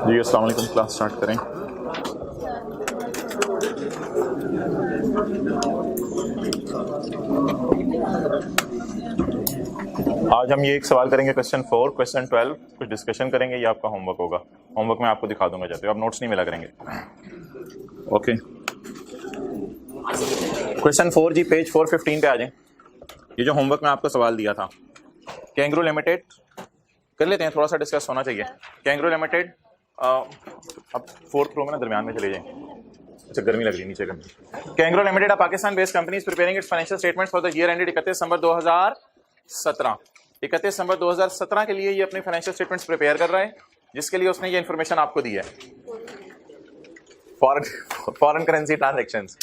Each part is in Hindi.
जी अस्सलाम वालेकुम। क्लास स्टार्ट करें। आज हम ये एक सवाल करेंगे, क्वेश्चन 4, क्वेश्चन 12, कुछ डिस्कशन करेंगे। ये आपका होमवर्क होगा। होमवर्क में आपको दिखा दूंगा, जाते हो आप नोट्स नहीं मिला करेंगे। ओके, क्वेश्चन 4 जी, पेज 415 पे आ जाएं। ये जो होमवर्क में आपको सवाल दिया था, कैंगरू लिमिटेड कर लेते हैं, थोड़ा सा डिस्कस होना चाहिए। कैंगरू लिमिटेड, अब फोर्थ रो में ना दरमियान में चले जाएं। अच्छा, गर्मी लग रही है, नीचे गर्मी। Kangaroo limited, Pakistan based company is preparing it's financial statements for the year ended 31 दिसंबर 2017। 31 दिसंबर 2017 के लिए ये अपनी फाइनेंशियल स्टेटमेंट्स प्रिपेयर कर रहा है, जिसके लिए उसने ये इन्फॉर्मेशन आपको दी है। Foreign currency transactions,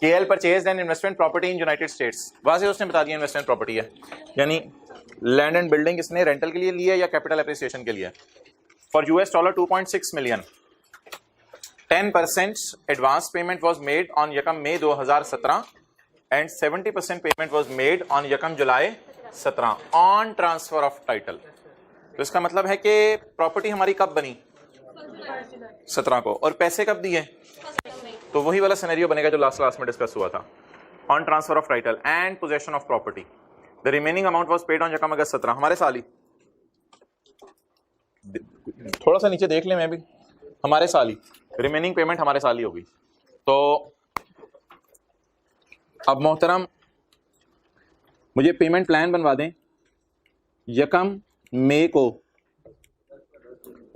KL purchased an investment property in United States. वाज़ेह उसने बता दिया इन्वेस्टमेंट प्रॉपर्टी है, यानी लैंड एंड बिल्डिंग इसने रेंटल के लिए लिया या कैपिटल एप्रिसिएशन के लिए। For $2.6 million, 10% advance payment was made on Yakam May 2017 and 70% payment was made on Yakam July 17 on transfer of title। तो इसका मतलब है कि प्रॉपर्टी हमारी कब बनी? 17 को, और पैसे कब दिए? तो वही वाला सिनेरियो बनेगा जो लास्ट क्लास में डिस्कस हुआ था। On transfer of title and possession of property, the remaining amount was paid on यकम अगस्त 17, हमारे साल ही। थोड़ा सा नीचे देख ले, मैं भी हमारे साल ही, रिमेनिंग पेमेंट हमारे साल ही होगी। तो अब मोहतरम मुझे पेमेंट प्लान बनवा दें। यकम मई को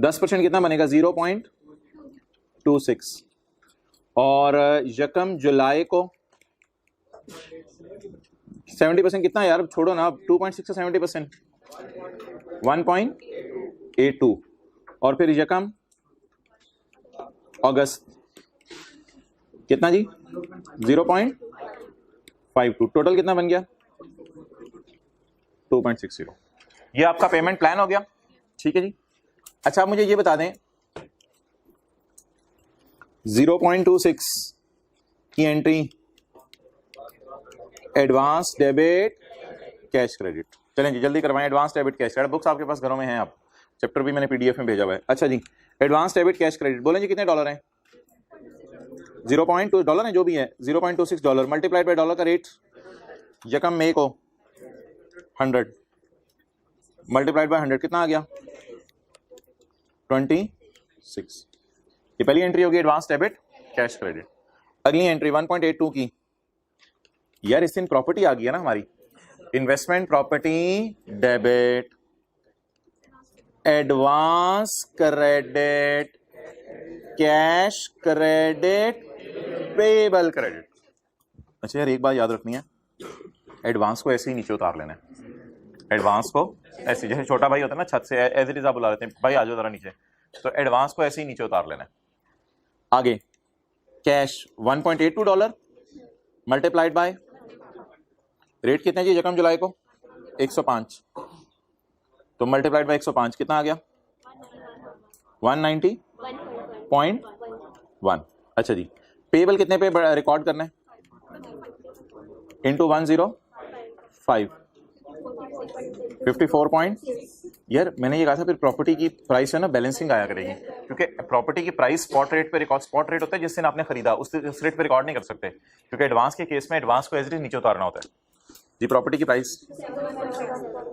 10% कितना बनेगा? 0.26, और यकम जुलाई को 70% कितना यार, छोड़ो ना, 2.6 से 70% 1.82, और फिर यकम अगस्त कितना जी? 0.52, टोटल कितना बन गया? 2.60। ये आपका पेमेंट प्लान हो गया, ठीक है जी। अच्छा, आप मुझे ये बता दें, 0.26 की entry advance debit cash credit. चलें जी, जल्दी करवाएं। Advance debit cash credit, books आपके पास घरों में हैं, आप चैप्टर भी मैंने पीडीएफ में भेजा हुआ है। अच्छा जी, एडवांस डेबिट कैश क्रेडिट बोलें जी, कितने डॉलर हैं? 0.2 डॉलर है, जो भी है, $0.26 मल्टीप्लाइड बाय डॉलर का रेट। यकम मई को 100 मल्टीप्लाइड बाय 100 कितना आ गया? 26। ये पहली एंट्री होगी एडवांस डेबिट कैश क्रेडिट। अगली एंट्री 1.82 की, यार इस दिन प्रॉपर्टी आ गई है ना हमारी। Investment property debit, advance credit cash credit payable credit. अच्छा यार, एक बात याद रखनी है, एडवांस को ऐसे ही नीचे उतार लेना है। एडवांस को ऐसे, जैसे छोटा भाई होता है ना छत से, एज इट इज आप बुला लेते हैं, भाई आ जाओ जरा नीचे, तो एडवांस को ऐसे ही नीचे उतार लेना है। आगे कैश $1.82 मल्टीप्लाइड बाय रेट कितने जी? यकम जुलाई को 105, तो मल्टीप्लाइड बाय 105 कितना आ गया? 190.1। अच्छा जी, पेबल कितने पे रिकॉर्ड करना है? इंटू 105, 54 यार मैंने ये कहा था, फिर प्रॉपर्टी की प्राइस है ना बैलेंसिंग आया करेगी, क्योंकि प्रॉपर्टी की प्राइस स्पॉट रेट पे रिकॉर्ड, स्पॉट रेट होता है जिस दिन आपने खरीदा, उस रेट पे रिकॉर्ड नहीं कर सकते, क्योंकि एडवांस के केस में एडवांस को एज इट इज नीचे उतारना होता है जी। प्रॉपर्टी की प्राइस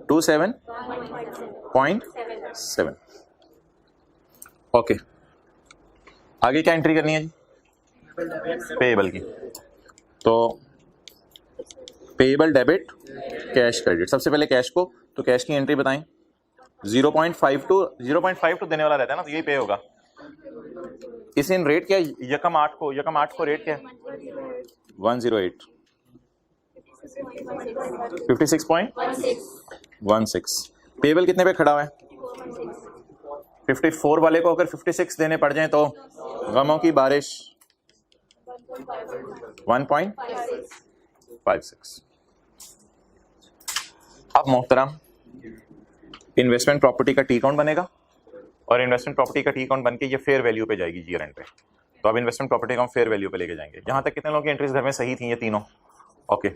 27.7। ओके, आगे क्या एंट्री करनी है जी? पेएबल की। तो पेएबल डेबिट कैश क्रेडिट, सबसे पहले कैश को, तो कैश की एंट्री बताएं। 0.52 देने वाला रहता है ना, तो यही पे होगा। इस दिन रेट क्या है? यकम 8 को रेट क्या है? 108, 56.16। पेबल कितने पे खड़ा हुआ है? 54 वाले को अगर 56 देने पड़ जाए तो गमों की बारिश 1.56। अब मोहतरम इन्वेस्टमेंट प्रॉपर्टी का टी अकाउंट बनेगा, और इन्वेस्टमेंट प्रॉपर्टी का टी अकाउंट बनके ये फेयर वैल्यू पे जाएगी ईयर एंड पे। तो अब इन्वेस्टमेंट प्रॉपर्टी का हम फेयर वैल्यू पे लेके जाएंगे। यहां तक कितने लोगों की एंट्रीज घर में सही थी? ये तीनों। ओके,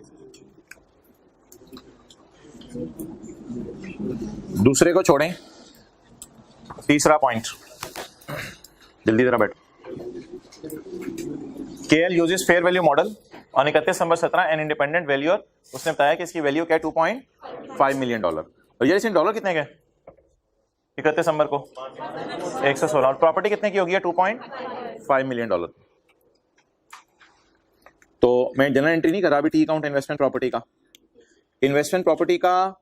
दूसरे को छोड़ें, तीसरा पॉइंट जल्दी जरा बैठो। KL uses fair value model on 31 November 17 an independent valuer. उसने बताया कि इसकी वैल्यू क्या है, $2.5 मिलियन। और ये डॉलर कितने के 31 नवंबर को 116, और प्रॉपर्टी कितने की होगी, $2.5 मिलियन। तो मैं जनरल एंट्री नहीं कर रहा अभी, टी अकाउंट इन्वेस्टमेंट प्रॉपर्टी का। इन्वेस्टमेंट प्रॉपर्टी का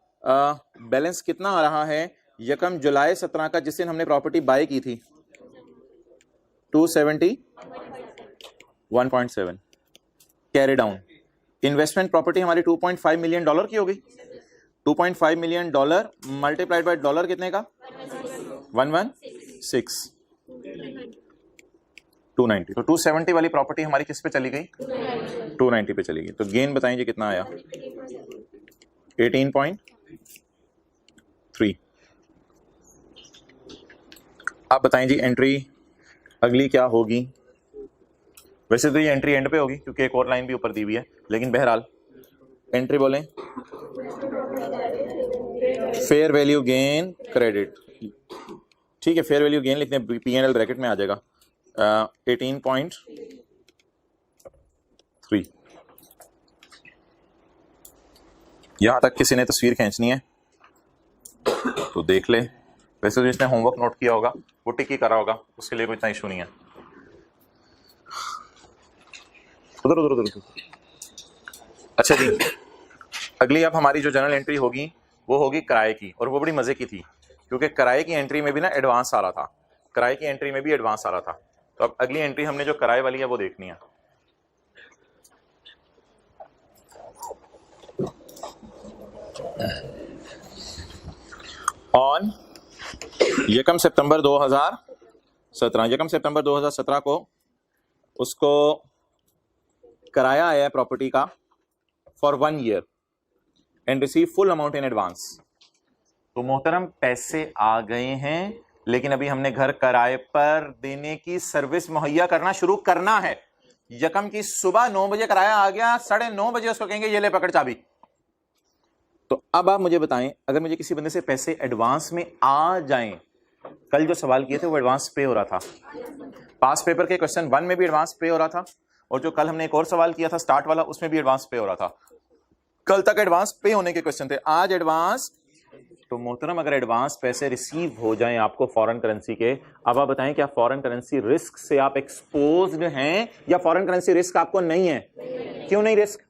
बैलेंस कितना आ रहा है 1 जुलाई 17 का, जिस दिन हमने प्रॉपर्टी बाय की थी, 271.7 कैरी डाउन। इन्वेस्टमेंट प्रॉपर्टी हमारी $2.5 मिलियन की हो गई। $2.5 मिलियन मल्टीप्लाइड बाय डॉलर कितने का, 116, 290। तो 270 वाली प्रॉपर्टी हमारी किस पे चली गई, 290 पे चली गई। तो गेन बताएं जी कितना आया, 18.3। आप बताएं जी एंट्री अगली क्या होगी। वैसे तो ये एंट्री एंड पे होगी क्योंकि एक और लाइन भी ऊपर दी हुई है, लेकिन बहरहाल एंट्री बोलें, फेयर वैल्यू गेन क्रेडिट, ठीक है, फेयर वैल्यू गेन लिखते हैं, P&L ब्रैकेट में आ जाएगा 18.3। यहां तक किसी ने तस्वीर खींचनी है तो देख ले। वैसे तो जिसने होमवर्क नोट किया होगा वो टिक ही करा होगा, उसके लिए कोई इतना इशू नहीं है। उधर उधर उधर। अच्छा जी, अगली अब हमारी जो जनरल एंट्री होगी वो होगी किराए की, और वो बड़ी मजे की थी क्योंकि किराए की एंट्री में भी ना एडवांस आ रहा था, किराए की एंट्री में भी एडवांस आ रहा था। तो अब अगली एंट्री हमने जो किराए वाली है वो देखनी है। ऑन 1 सितंबर 2017 को उसको किराया आया है प्रॉपर्टी का for 1 year and receive full amount in advance. तो मोहतरम पैसे आ गए हैं, लेकिन अभी हमने घर किराए पर देने की सर्विस मुहैया करना शुरू करना है। यकम की सुबह 9 बजे किराया आ गया, 9:30 बजे उसको कहेंगे ये ले पकड़ चाबी। तो अब आप मुझे बताएं, अगर मुझे किसी बंदे से पैसे एडवांस में आ जाएं, कल जो सवाल किए थे वो एडवांस पे हो रहा था, पास पेपर के क्वेश्चन 1 में भी एडवांस पे हो रहा था, और जो कल हमने एक और सवाल किया था स्टार्ट वाला उसमें भी एडवांस पे हो रहा था। कल तक एडवांस पे होने के क्वेश्चन थे, आज एडवांस। तो मोहतरम अगर एडवांस पैसे रिसीव हो जाएं आपको फॉरेन करेंसी के, अब आप बताएं क्या फॉरेन करेंसी रिस्क से आप एक्सपोज्ड हैं या फॉरेन करेंसी रिस्क आपको नहीं है? क्यों नहीं रिस्क?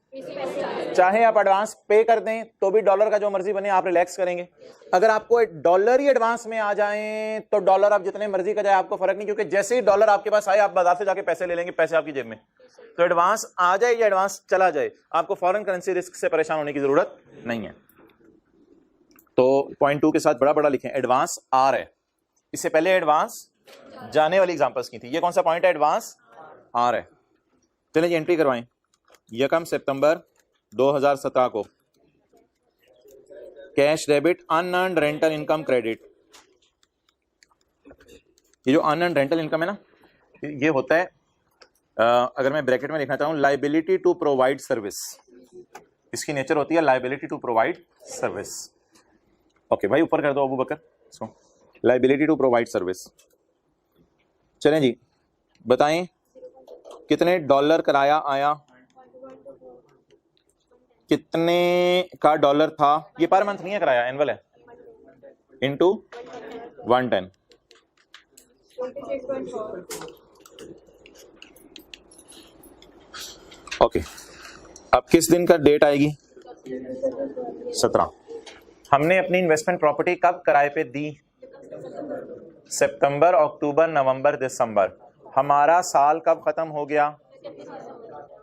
चाहे आप एडवांस पे कर दें तो भी डॉलर का जो मर्जी बने आप रिलैक्स करेंगे। अगर आपको डॉलर ही एडवांस में आ जाए तो डॉलर आप जितने मर्जी का जाए आपको फर्क नहीं, क्योंकि जैसे ही डॉलर आपके पास आए आप बाजार से जाके पैसे ले लेंगे, पैसे आपकी जेब में। तो एडवांस आ जाए या एडवांस चला जाए, आपको फॉरेन करेंसी रिस्क से परेशान होने की जरूरत नहीं है। तो पॉइंट 2 के साथ बड़ा बड़ा लिखें, एडवांस आ रहा है। इससे पहले एडवांस जाने वाली एग्जांपल्स की थी, ये कौन सा पॉइंट है, एडवांस आ रहा है। चलिए जी एंट्री करवाएं। 1 सितंबर 2017 को cash debit unearned rental income credit. ये जो अनअर्न्ड रेंटल इनकम है ना, ये होता है अगर मैं ब्रैकेट में लिखना चाहूं, लाइबिलिटी टू प्रोवाइड सर्विस। इसकी नेचर होती है liability to provide service. Okay भाई ऊपर कर दो अबू बकर इसको, लाइबिलिटी टू प्रोवाइड सर्विस। चलें जी बताएं कितने डॉलर किराया आया, कितने का डॉलर था, ये पर मंथ नहीं है किराया, एनुअल है, इनटू 110। ओके अब किस दिन का डेट आएगी, 17। हमने अपनी इन्वेस्टमेंट प्रॉपर्टी कब किराए पे दी, सितंबर, अक्टूबर, नवंबर, दिसंबर। हमारा साल कब खत्म हो गया,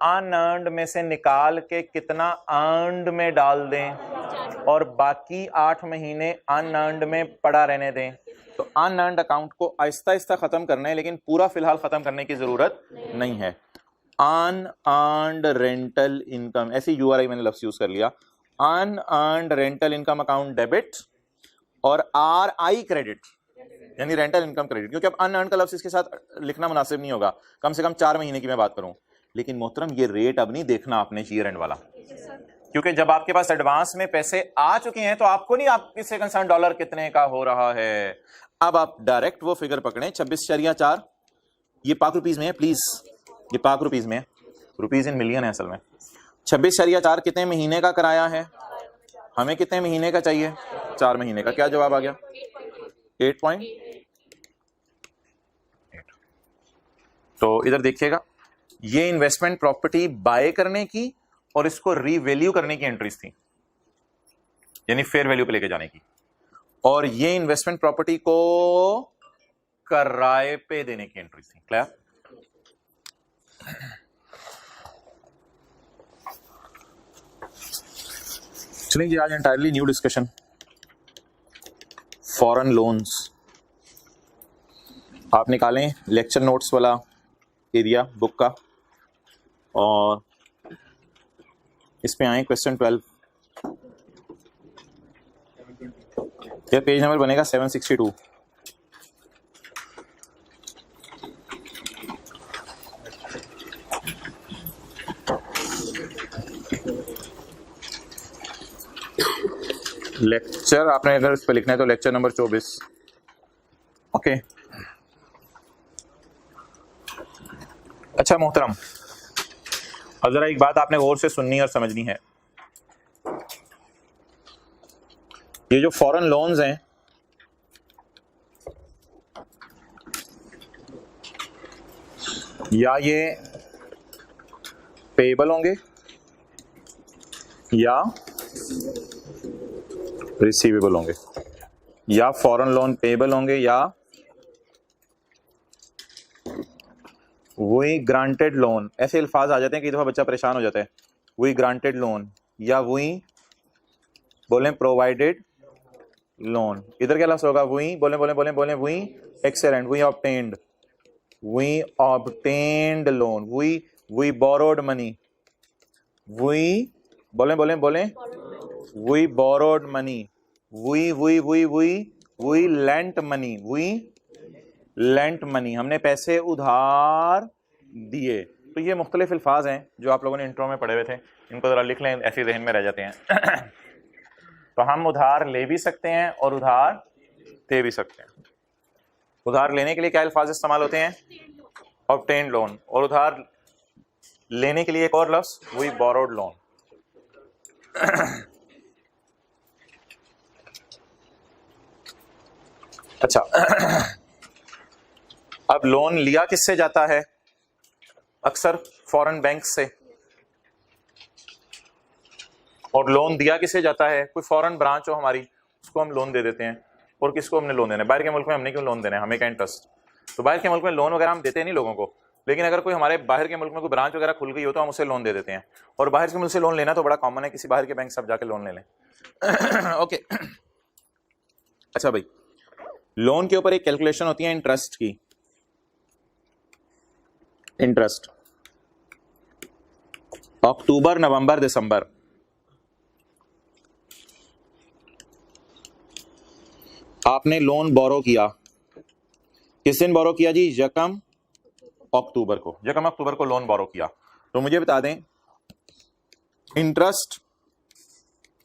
अनअर्न्ड में से निकाल के कितना अर्न्ड में डाल दें और बाकी 8 महीने अनअर्न्ड में पड़ा रहने दें। तो अनअर्न्ड अकाउंट को आहिस्ता आहिस्ता खत्म करना है, लेकिन पूरा फिलहाल खत्म करने की जरूरत नहीं है। अनअर्न्ड रेंटल इनकम, ऐसी यूआरआई मैंने लफ्ज यूज कर लिया, unearned rental income account debit और आरआई क्रेडिट यानी रेंटल इनकम क्रेडिट, क्योंकि अब अनअर्न्ड का लफ्ज इसके साथ लिखना मुनासिब नहीं होगा, कम से कम 4 महीने की मैं बात करूं। लेकिन मोहतरम ये रेट अब नहीं देखना आपने ईयर एंड वाला, क्योंकि जब आपके पास एडवांस में पैसे आ चुके हैं तो आपको नहीं, आप इससे कंसर्न डॉलर कितने का हो रहा है। अब आप डायरेक्ट वो फिगर पकड़ें 26.4 ये पाक रुपीज में है प्लीज, ये पाक रुपीज में है, रुपीज इन मिलियन है असल में। 26.4 कितने महीने का किराया है, हमें कितने महीने का चाहिए, 4 महीने का। क्या जवाब आ गया, 8.8। तो इधर देखिएगा, ये इन्वेस्टमेंट प्रॉपर्टी बाय करने की और इसको रीवैल्यू करने की एंट्रीज थी, यानी फेयर वैल्यू पे लेके जाने की, और ये इन्वेस्टमेंट प्रॉपर्टी को किराए पे देने की एंट्रीज थी। क्लियर? चलिए आज entirely new discussion, foreign loans. आप निकालें लेक्चर नोट्स वाला एरिया बुक का और इस पे आए क्वेश्चन 12। ये पेज नंबर बनेगा 762। लेक्चर आपने अगर इस पे लिखना है तो लेक्चर नंबर 24। ओके, अच्छा मोहतरम, अब जरा एक बात आपने गौर से सुननी और समझनी है। ये जो फॉरेन लोन्स हैं, या ये पेएबल होंगे या रिसीवेबल होंगे, या फॉरेन लोन पेएबल होंगे या वही ग्रांटेड लोन। ऐसे अल्फाज आ जाते हैं कि दफा बच्चा परेशान हो जाता है। वही ग्रांटेड लोन या वही बोलें प्रोवाइडेड लोन। इधर क्या लफ्ज होगा, वही बोलें बोलें बोलें बोलें वही एक्सेलेंट, वही ऑब्टेन्ड, वही ऑब्टेन्ड लोन, वही बोरोड मनी, वही बोलें बोलें बोलें वही बोरोड मनी, वही लेंट मनी, वही लेंट मनी, हमने पैसे उधार दिए। तो ये मुख्तलिफ अल्फाज हैं जो आप लोगों ने इंट्रो में पढ़े हुए थे, इनको जरा लिख लें, ऐसे जहन में रह जाते हैं। तो हम उधार ले भी सकते हैं और उधार दे भी सकते हैं। उधार लेने के लिए क्या अल्फाज इस्तेमाल होते हैं, ऑब्टेन्ड लोन, और उधार लेने के लिए एक और लफ्ज वही बोरोड लोन। अच्छा, अब लोन लिया किससे जाता है, अक्सर फॉरेन बैंक से, और लोन दिया किससे जाता है, कोई फॉरेन ब्रांच हो हमारी, उसको हम लोन दे देते हैं। और किसको हमने लोन देना है, बाहर के मुल्क में हमने क्यों लोन देना है, हमें क्या इंटरेस्ट। तो बाहर के मुल्क में लोन वगैरह हम देते नहीं लोगों को, लेकिन अगर कोई हमारे बाहर के मुल्क में कोई ब्रांच वगैरह खुल गई हो तो हम उसे लोन दे देते हैं। और बाहर के मुल्क से लोन लेना तो बड़ा कॉमन है, किसी बाहर के बैंक से आप जाके लोन ले लें। ओके, अच्छा भाई, लोन के ऊपर एक कैलकुलेशन होती है इंटरेस्ट की। इंटरेस्ट अक्टूबर नवंबर दिसंबर, आपने लोन बोरो किया, किस दिन बोरो किया जी, यकम अक्टूबर को, यकम अक्टूबर को लोन बोरो किया। तो मुझे बता दें इंटरेस्ट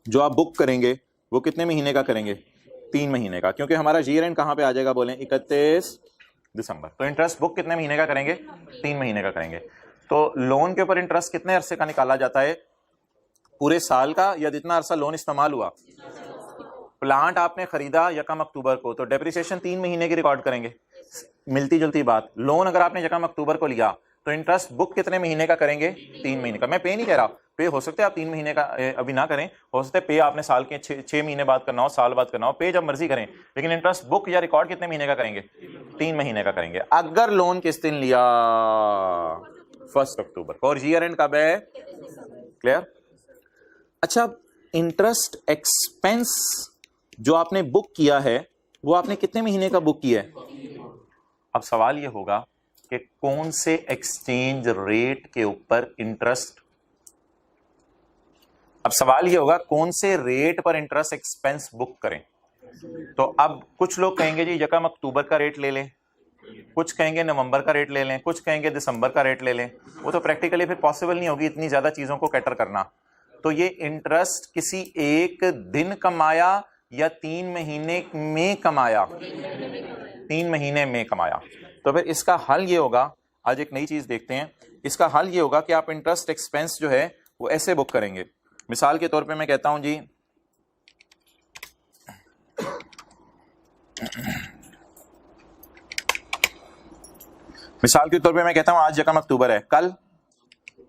जो आप बुक करेंगे वो कितने महीने का करेंगे, 3 महीने का, क्योंकि हमारा ईयर एंड कहां पे आ जाएगा, बोलें 31 दिसंबर। तो इंटरेस्ट बुक कितने महीने का करेंगे, 3 महीने का करेंगे। तो लोन के ऊपर इंटरेस्ट कितने अरसे का निकाला जाता है, पूरे साल का, या जितना अरसा लोन इस्तेमाल हुआ। प्लांट आपने खरीदा यकम अक्टूबर को, तो डेप्रिसिएशन 3 महीने की रिकॉर्ड करेंगे। मिलती जुलती बात, लोन अगर आपने यकम अक्टूबर को लिया तो इंटरेस्ट बुक कितने महीने का करेंगे, 3 महीने का। मैं पे नहीं कह रहा, पे हो सकते हैं आप 3 महीने का अभी ना करें, हो सकता है पे आपने साल के 6 महीने बाद करना हो, साल बाद करना हो, पे जब मर्जी करें, लेकिन इंटरेस्ट बुक या रिकॉर्ड कितने महीने का करेंगे, 3 महीने का करेंगे। अगर लोन किस दिन लिया, 1 अक्टूबर को, और ईयर एंड कब है, क्लियर। अच्छा, इंटरेस्ट एक्सपेंस जो आपने बुक किया है वो आपने कितने महीने का बुक किया है। अब सवाल ये होगा कि कौन से एक्सचेंज रेट के ऊपर इंटरेस्ट, अब सवाल ये होगा कौन से रेट पर इंटरेस्ट एक्सपेंस बुक करें। तो अब कुछ लोग कहेंगे जी यकम अक्टूबर का रेट ले लें, कुछ कहेंगे नवंबर का रेट ले लें, कुछ कहेंगे दिसंबर का रेट ले लें। वो तो प्रैक्टिकली फिर पॉसिबल नहीं होगी इतनी ज्यादा चीजों को कैटर करना। तो ये इंटरेस्ट किसी एक दिन कमाया या 3 महीने में कमाया, 3 महीने में कमाया। तो फिर इसका हल ये होगा, आज एक नई चीज देखते हैं, इसका हल ये होगा कि आप इंटरेस्ट एक्सपेंस जो है वो ऐसे बुक करेंगे। मिसाल के तौर पे मैं कहता हूं जी, मिसाल के तौर पे मैं कहता हूं आज यकम अक्टूबर है, कल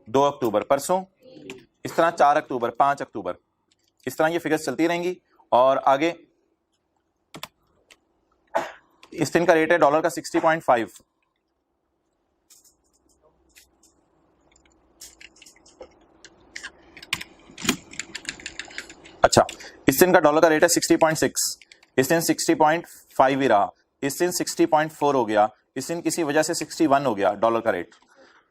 2 अक्टूबर, परसों इस तरह 4 अक्टूबर, 5 अक्टूबर, इस तरह ये फिगर्स चलती रहेंगी। और आगे इस दिन का रेट है डॉलर का 60.5, अच्छा इस दिन का डॉलर का रेट है 60.6, इस दिन 60.5 ही रहा, इस दिन 60.4 हो गया, इस दिन किसी वजह से 61 हो गया डॉलर का रेट।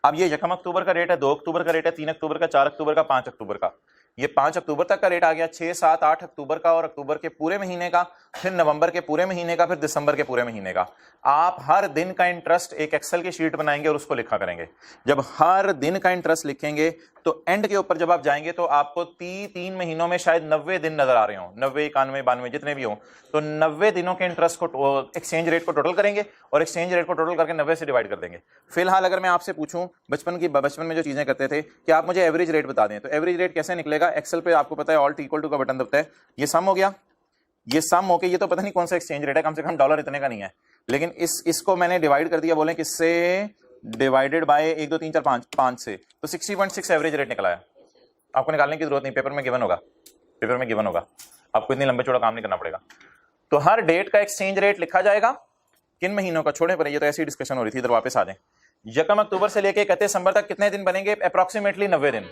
अब ये यकम अक्टूबर का रेट है, 2 अक्टूबर का रेट है, 3 अक्टूबर का, 4 अक्टूबर का, 5 अक्टूबर का, ये 5 अक्टूबर तक का रेट आ गया, 6, 7, 8 अक्टूबर का और अक्टूबर के पूरे महीने का, फिर नवंबर के पूरे महीने का, फिर दिसंबर के पूरे महीने का। आप हर दिन का इंटरेस्ट एक एक्सेल की शीट बनाएंगे और उसको लिखा करेंगे। जब हर दिन का इंटरेस्ट लिखेंगे तो एंड के ऊपर जब आप जाएंगे तो आपको 3 महीनों में शायद 90 दिन नजर आ रहे हो, 90, 91, 92 जितने भी हो, तो 90 दिनों के इंटरेस्ट को, एक्सचेंज रेट को टोटल करेंगे और एक्सचेंज रेट को टोटल करके 90 से डिवाइड कर देंगे। फिलहाल अगर मैं आपसे पूछूं बचपन में जो चीजें करते थे कि आप मुझे एवरेज रेट बता दें, तो एवरेज रेट कैसे निकलेगा? एक्सेल पे आपको पता है ऑल्ट इक्वल टू का बटन दबता है, ये सम हो गया, ये सम होके ये तो पता नहीं कौन सा एक्सचेंज रेट है, कम से कम डॉलर इतने का नहीं है, लेकिन इसको मैंने डिवाइड कर दिया, बोले किससे, डिवाइडेड बाय 1, 2, 3, 4, 5 से, तो 60.6 एवरेज रेट निकला है। आपको निकालने की जरूरत नहीं, पेपर में गिवन होगा, पेपर में गिवन होगा, आपको इतनी लंबे चौड़ा काम नहीं करना पड़ेगा। तो हर डेट का एक्सचेंज रेट लिखा जाएगा, किन महीनों का, छोड़े पर ये तो ऐसी डिस्कशन हो रही थी, इधर वापस आ जाए। यकम अक्टूबर से लेके 31 दिसंबर तक कितने दिन बनेंगे? अप्रोक्सीमेटली 90 दिन।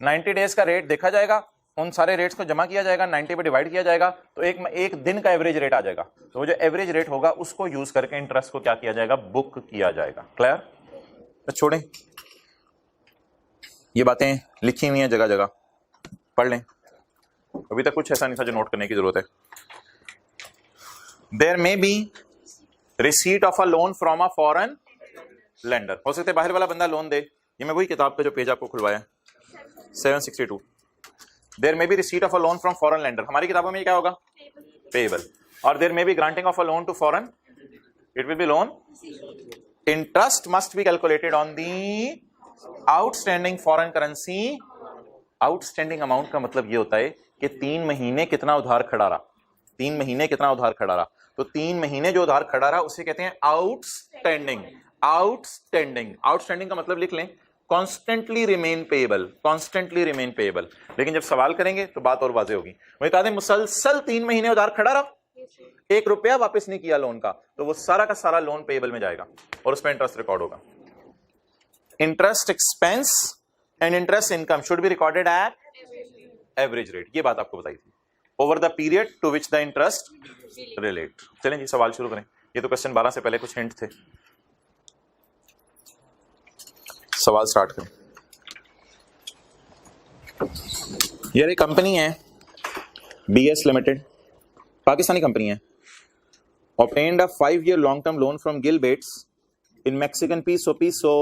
90 डेज का रेट देखा जाएगा, उन सारे रेट्स को जमा किया जाएगा, 90 पे डिवाइड किया जाएगा, तो एक दिन का एवरेज रेट आ जाएगा। तो वो जो एवरेज रेट होगा उसको यूज करके इंटरेस्ट को क्या किया जाएगा? बुक किया जाएगा। क्लियर? तो छोड़ें, ये बातें लिखी हुई हैं जगह जगह, पढ़ लें, अभी तक कुछ ऐसा नहीं था जो नोट करने की जरूरत है। There may be receipt of a loan from a foreign lender, हो सकता है बाहर वाला बंदा लोन दे, ये मैं वही किताब का जो पेज आपको खुलवाया 762, there may be receipt of a loan from foreign lender, हमारी किताबों में क्या होगा? पेएबल। और there may be granting of a loan to foreign, it will be loan. Interest must be calculated on the outstanding foreign currency. Outstanding amount का मतलब ये होता है कि 3 महीने कितना उधार खड़ा रहा, 3 महीने कितना उधार खड़ा रहा, तो 3 महीने जो उधार खड़ा रहा उसे कहते हैं आउटस्टैंडिंग। आउटस्टैंडिंग, आउटस्टैंडिंग का मतलब लिख लें constantly remain payable, constantly remain payable. लेकिन जब सवाल करेंगे तो बात और वाज़ेह होगी। वही कहा था मुसलसल 3 महीने उधार खड़ा रहा, 1 रुपया वापस नहीं किया लोन का, तो वो सारा का सारा लोन पेएबल में जाएगा और उसमें इंटरेस्ट रिकॉर्ड होगा। Interest expense and interest income should be recorded at average rate, ये बात आपको बताई थी, over the period to which the interest relate. चलें जी सवाल शुरू करें, ये तो क्वेश्चन 12 से पहले कुछ हिंट थे, सवाल स्टार्ट करें। ये कंपनी है BS लिमिटेड, पाकिस्तानी कंपनी है, obtained a 5-year long-term loan from Gill Bates in Mexican peso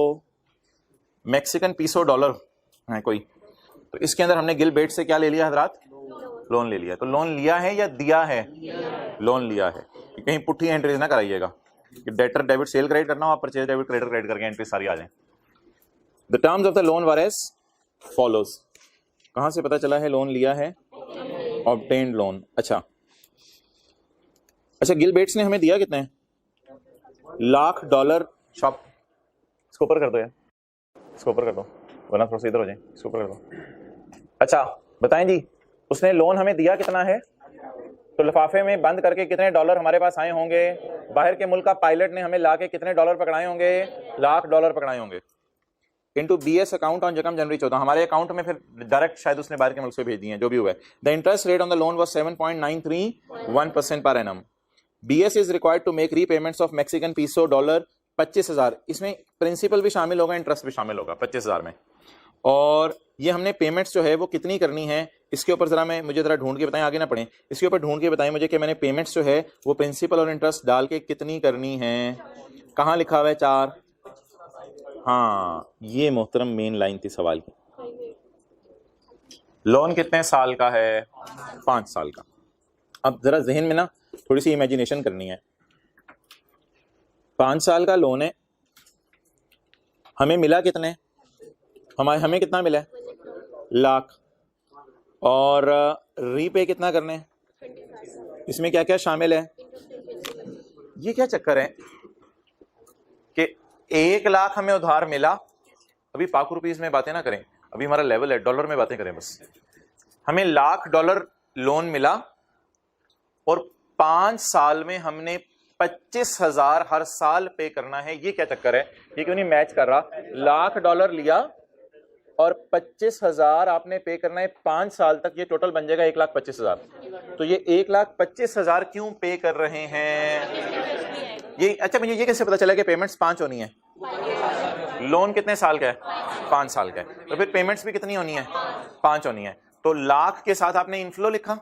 Mexican peso dollar है कोई, तो इसके अंदर हमने गिल बेट से क्या ले लिया हजरात? लोन ले लिया। तो लोन लिया है या दिया है? लोन लिया है। कहीं पुट्ठी एंट्रीज ना कराइएगा कि डेटर डेबिट सेल क्रेडिट करना हो, आप परचेज डेबिट क्रेडिट क्रेडिट करके एंट्री सारी आ जाए। The terms of the loan were as follows, कहां से पता चला है लोन लिया है? Obtained loan. अच्छा, गिल बेट्स ने हमें दिया कितने? $1,00,000 शॉप, इसको ऊपर कर दो यार, इसको ऊपर कर दो वरना थोड़ा सा इधर हो जाए, इसको ऊपर कर दो। अच्छा बताएं जी, उसने लोन हमें दिया कितना है? तो लिफाफे में बंद करके कितने डॉलर हमारे पास आए होंगे? बाहर के मुल्क का पायलट ने हमें लाके कितने डॉलर पकड़ाए होंगे? $1,00,000 पकड़ाए होंगे। इनटू BS अकाउंट ऑन यकम जनवरी 14, हमारे अकाउंट में फिर डायरेक्ट शायद उसने बाहर के मुल्क से भेज दिए हैं, जो भी हुआ है। The interest rate on the loan was 7.931% per annum. BS is required to make repayments of Mexican peso dollar 25,000, इसमें प्रिंसिपल भी शामिल होगा, इंटरेस्ट भी शामिल होगा 25,000 में। और ये हमने पेमेंट्स जो है वो कितनी करनी है, इसके ऊपर जरा मुझे जरा ढूंढ के बताएं, आगे ना पढ़ें, इसके ऊपर ढूंढ के बताएं मुझे कि मैंने पेमेंट्स जो है वो प्रिंसिपल और इंटरेस्ट डाल के कितनी करनी है। कहाँ लिखा हुआ है? 4। हाँ, ये मोहतरम मेन लाइन थी सवाल की। लोन कितने साल का है? 5 साल का। अब जरा जहन में ना थोड़ी सी इमेजिनेशन करनी है। 5 साल का लोन है, हमें मिला कितने, हमें कितना मिला है, लाख, और रीपे कितना करने हैं, इसमें क्या क्या शामिल है। ये क्या चक्कर है कि 1 लाख हमें उधार मिला, अभी पाक रुपीज में बातें ना करें, अभी हमारा लेवल है डॉलर में बातें करें बस। हमें $1,00,000 लोन मिला और 5 साल में हमने 25,000 हर साल पे करना है। ये क्या चक्कर है, ये क्यों नहीं मैच कर रहा। $1,00,000 लिया और 25,000 आपने पे करना है 5 साल तक, ये टोटल बन जाएगा 1,25,000। तो ये 1,25,000 क्यों पे कर रहे हैं ये। अच्छा मुझे ये कैसे पता चला कि पेमेंट्स 5 होनी है। लोन कितने साल का है, 5 साल का है, तो फिर पेमेंट्स भी कितनी होनी है, 5 होनी है। तो लाख के साथ आपने इनफ्लो लिखा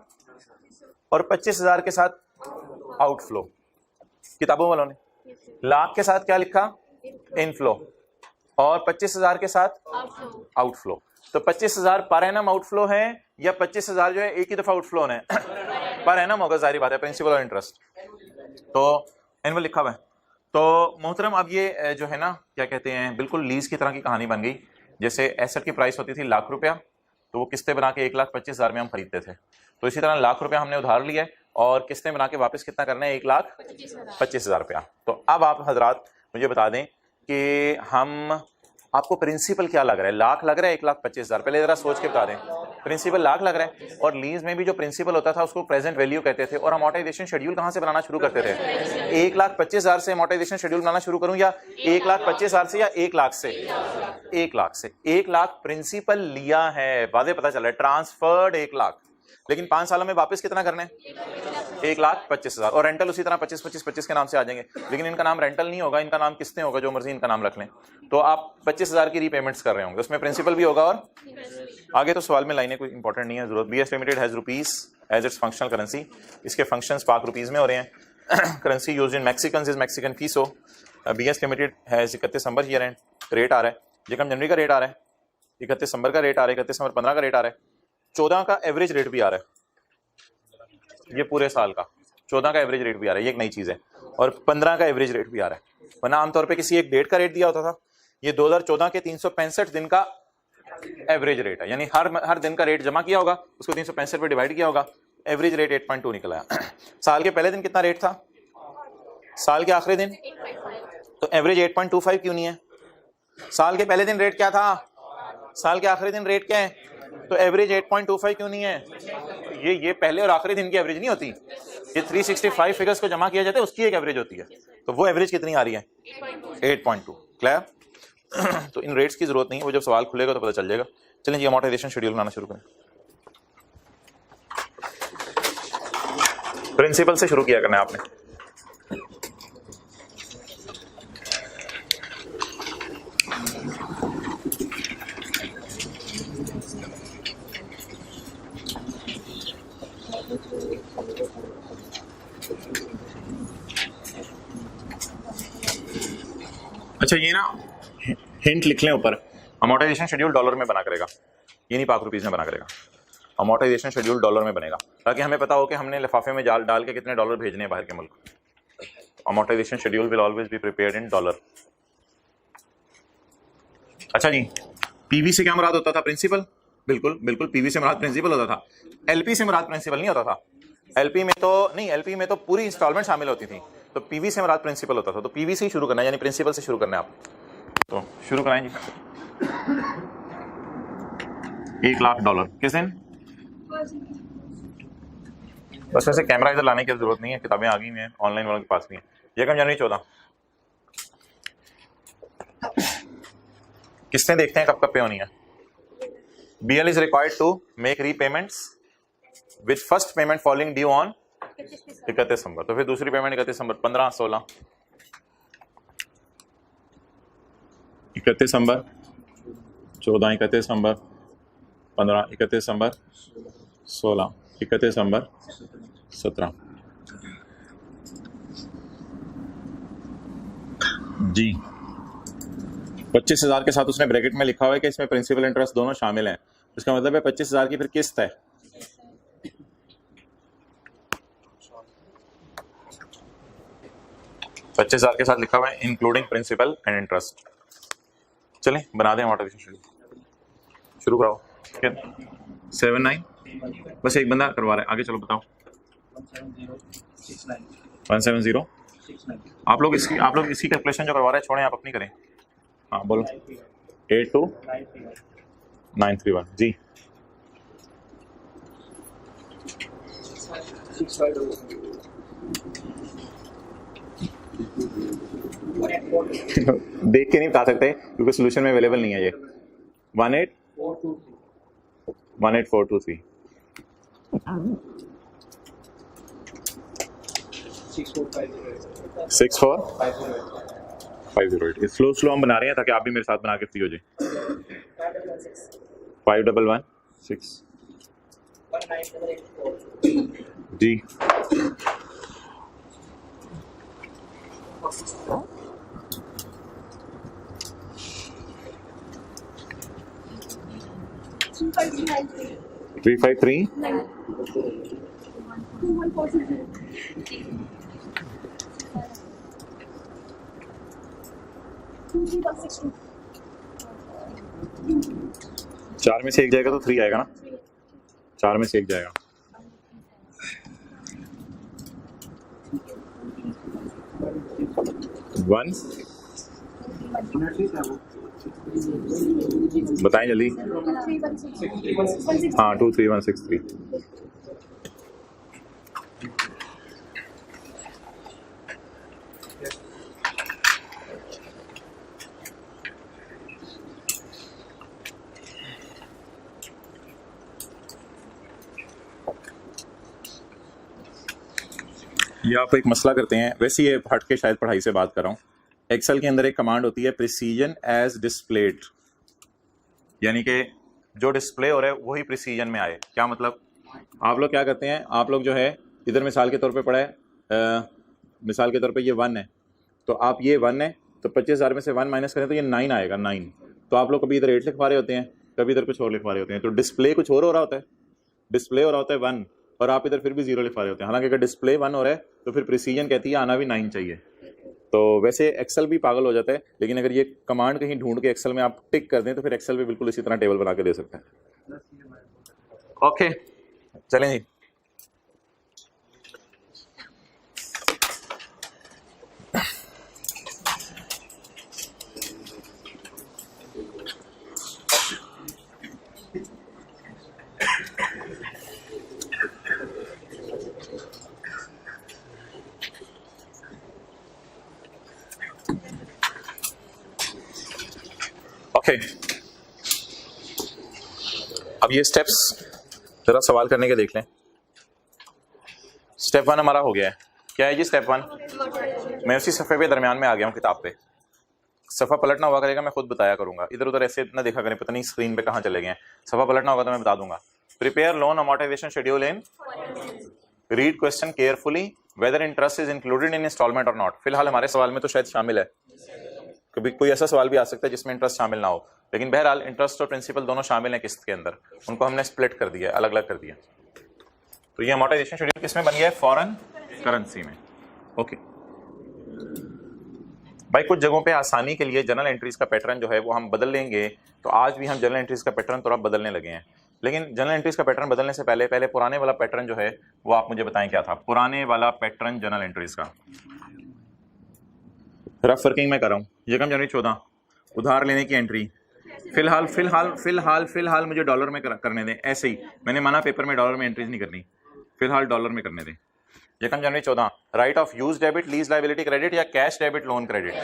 और 25,000 के साथ आउटफ्लो। किताबों वालों ने लाख के साथ क्या लिखा, इनफ्लो, और 25,000 के साथ आउटफ्लो। तो 25,000 पर एनम आउटफ्लो है या 25,000 जो है एक ही दफा आउटफ्लो होना है पर एनम होगा, जाहिर बात है, प्रिंसिपल और इंटरेस्ट। तो एनुअल लिखा हुआ है। तो मोहतरम अब ये जो है ना क्या कहते हैं, बिल्कुल लीज की तरह की कहानी बन गई। जैसे एसेट की प्राइस होती थी ₹1,00,000, तो वो किस्तें बना के 1,25,000 में हम खरीदते थे। तो इसी तरह ₹1,00,000 हमने उधार लिया है और किस्तें बना के वापस कितना करना है, 1,25,000 रुपया। तो अब आप हजरात मुझे बता दें कि हम, आपको प्रिंसिपल क्या लग रहा है, लाख लग रहा है 1,25,000, पहले जरा सोच के बता दें। प्रिंसिपल लाख लग रहा है और लीज में भी जो प्रिंसिपल होता था उसको प्रेजेंट वैल्यू कहते थे। और अमोर्टाइजेशन शेड्यूल कहां से बनाना शुरू करते थे, 1,25,000 से अमोर्टाइजेशन शेड्यूल बनाना शुरू करूं या 1,25,000 से या 1,00,000 से, 1,00,000 से। 1,00,000 प्रिंसिपल लिया है, वादे पता चल रहा है, ट्रांसफर्ड 1,00,000, लेकिन 5 सालों में वापस कितना करना है, 1,25,000। और रेंटल उसी तरह 25-25-25 के नाम से आ जाएंगे, लेकिन इनका नाम रेंटल नहीं होगा, इनका नाम किस्तें होगा, जो मर्जी इनका नाम रख लें। तो आप 25,000 की रीपेमेंट्स कर रहे होंगे, उसमें प्रिंसिपल भी होगा और आगे तो सवाल में लाइनें कोई इंपॉर्टेंट नहीं है, जरूरत। BS limited has rupees as its functional currency, इसके फंक्शंस पाक रुपीज में हो रहे हैं। Currency used in Mexican is Mexican peso. BS limited has 31 December year end rate आ रहा है, यकम जनवरी का रेट आ रहा है, 31 दिसंबर का रेट आ रहा है, 31 दिसंबर 15 का रेट आ रहा है, 14 का एवरेज रेट भी आ रहा है, ये पूरे साल का 14 का एवरेज रेट भी आ रहा है, ये एक नई चीज है, और 15 का एवरेज रेट भी आ रहा है। वरना आमतौर पे किसी एक डेट का रेट दिया होता था, ये 2014 के 365 दिन का एवरेज रेट है, यानी हर दिन का रेट जमा किया होगा, उसको 365 पे डिवाइड किया होगा, एवरेज रेट 8.2 निकल आया। साल के पहले दिन कितना रेट था, साल के आखिरी दिन, तो एवरेज 8.25 क्यों नहीं है। साल के पहले दिन रेट क्या था, साल के आखिरी दिन रेट क्या है, तो एवरेज 8.25 क्यों नहीं है। ये पहले और आखिरी दिन की एवरेज नहीं होती, ये 365 फिगर्स को जमा किया जाता है, उसकी एक एवरेज होती है। तो वो एवरेज कितनी आ रही है, 8.2। क्लियर। तो इन रेट्स की जरूरत नहीं है, वो जब सवाल खुलेगा तो पता चल जाएगा। चलें जी, अमोर्टाइजेशन शेड्यूल बनाना शुरू करें। प्रिंसिपल से शुरू किया करना है आपने। अच्छा ये ना हिंट लिख लें ऊपर, अमोर्टाइजेशन शेड्यूल डॉलर में बना करेगा, ये नहीं पाक रुपीज में बना करेगा। अमोर्टाइजेशन शेड्यूल डॉलर में बनेगा, ताकि हमें पता हो कि हमने लिफाफे में जाल डाल के कितने डॉलर भेजने हैं बाहर के मुल्क। Amortisation schedule will always be prepared in dollar. अच्छा जी, पीवी से क्या मुराद होता था, प्रिंसिपल। बिल्कुल बिल्कुल, पीवी से मुराद प्रिंसिपल होता था, एलपी से मुराद प्रिंसिपल नहीं होता था। एलपी में तो नहीं, एलपी में तो पूरी इंस्टॉलमेंट शामिल होती थी, तो पीवी से मुराद प्रिंसिपल होता था। तो पीवी से ही शुरू करना है, यानी प्रिंसिपल से शुरू करना है आप। तो शुरू कराएं जी। $1,00,000 किस दिन, बस वैसे कैमरा इधर लाने की जरूरत नहीं है, किताबें आ गई हैं, ऑनलाइन वालों के पास भी है। यकम जनवरी 14 किस्तें देखते हैं कब कब पे होनी है। BL is required to make repayments with first payment falling due on 31 दिसंबर। तो फिर दूसरी पेमेंट 31 दिसंबर, 15, 16, 31 दिसंबर, 14, 31 दिसंबर, 15, 31 दिसंबर, 16, 31 दिसंबर, 17 जी। 25,000 के साथ उसने ब्रैकेट में लिखा हुआ है कि इसमें प्रिंसिपल इंटरेस्ट दोनों शामिल हैं। इसका मतलब है 25,000 की फिर किस्त है। 25,000 के साथ लिखा हुआ है इंक्लूडिंग प्रिंसिपल एंड इंटरेस्ट। चलें बना दें अमोर्टाइजेशन शेड्यूल, शुरू कराओ। 7-9 बस एक बंदा करवा रहा है, आगे चलो बताओ। 170 आप लोग इसकी कैलकुलेशन जो करवा रहे हैं छोड़ें, आप अपनी करें। हाँ बोलो। 82931 जी। देख के नहीं बता सकते क्योंकि सोल्यूशन में अवेलेबल नहीं है ये। 18423 64508। इस स्लो हम बना रहे हैं ताकि आप भी मेरे साथ बना के फ्री हो जाए। 5116 जी। थ्री फाइव थ्री 4 में से एक जाएगा तो 3 आएगा ना, 4 में से एक जाएगा। वन बताएं जल्दी। हाँ 23163। ये आप एक मसला करते हैं, वैसे ये हट के शायद पढ़ाई से बात कर रहा हूँ। एक्सेल के अंदर एक कमांड होती है प्रिसीजन एज डिस्प्लेड, यानी कि जो डिस्प्ले हो रहा है वही प्रिसीजन में आए। क्या मतलब, आप लोग क्या करते हैं, आप लोग जो है इधर मिसाल के तौर पे पढ़ा है, मिसाल के तौर पे ये 1 है, तो आप ये 1 है तो 25,000 में से 1 माइनस करें तो ये 9 आएगा 9। तो आप लोग कभी इधर 8 लिखवा रहे होते हैं, कभी इधर कुछ और लिखवा रहे होते हैं, तो डिस्प्ले कुछ और हो रहा होता है, डिस्प्ले हो रहा होता है 1 और आप इधर फिर भी 0 लिखवा रहे होते हैं। हालांकि अगर डिस्प्ले 1 हो रहा है तो फिर प्रिसीजन कहती है आना भी 9 चाहिए। तो वैसे एक्सेल भी पागल हो जाता है, लेकिन अगर ये कमांड कहीं ढूंढ के एक्सेल में आप टिक कर दें तो फिर एक्सेल भी बिल्कुल इसी तरह टेबल बना के दे सकता है। ओके चलें जी। अब ये स्टेप्स जरा सवाल करने के देख लें। स्टेप 1 हमारा हो गया है। क्या है जी स्टेप 1? मैं उसी सफ़े पे दरमियान में आ गया हूँ किताब पे। सफ़ा पलटना हुआ करेगा, मैं खुद बताया करूंगा, इधर उधर ऐसे ना देखा करें, पता नहीं स्क्रीन पे कहाँ चले गए हैं। सफ़ा पलटना होगा तो मैं बता दूंगा। Prepare loan amortization schedule in, read question carefully, whether interest is included in installment और नॉट। फिलहाल हमारे सवाल में तो शायद शामिल है, कभी कोई ऐसा सवाल भी आ सकता है जिसमें इंटरेस्ट शामिल ना हो, लेकिन बहरहाल इंटरेस्ट और प्रिंसिपल दोनों शामिल हैं किस्त के अंदर, उनको हमने स्प्लिट कर दिया, अलग अलग कर दिया। तो ये अमोर्टाइजेशन शेड्यूल किसमें बन गया है? फॉरेन करेंसी में। ओके भाई, कुछ जगहों पे आसानी के लिए जनरल एंट्रीज का पैटर्न जो है वो हम बदल लेंगे। तो आज भी हम जनरल एंट्रीज का पैटर्न थोड़ा बदलने लगे हैं, लेकिन जनरल एंट्रीज का पैटर्न बदलने से पहले पुराने वाला पैटर्न जो है वो आप मुझे बताएं क्या था। पुराने वाला पैटर्न जनरल एंट्रीज का रफ वर्किंग में कर रहा हूँ। यकम जनवरी 14 उधार लेने की एंट्री। फिलहाल फिलहाल फिलहाल फिलहाल मुझे डॉलर में करने दें। ऐसे ही मैंने माना पेपर में डॉलर में एंट्रीज नहीं करनी, फिलहाल डॉलर में करने दें। यकम जनवरी 14 right of use debit lease liability credit या cash debit loan credit.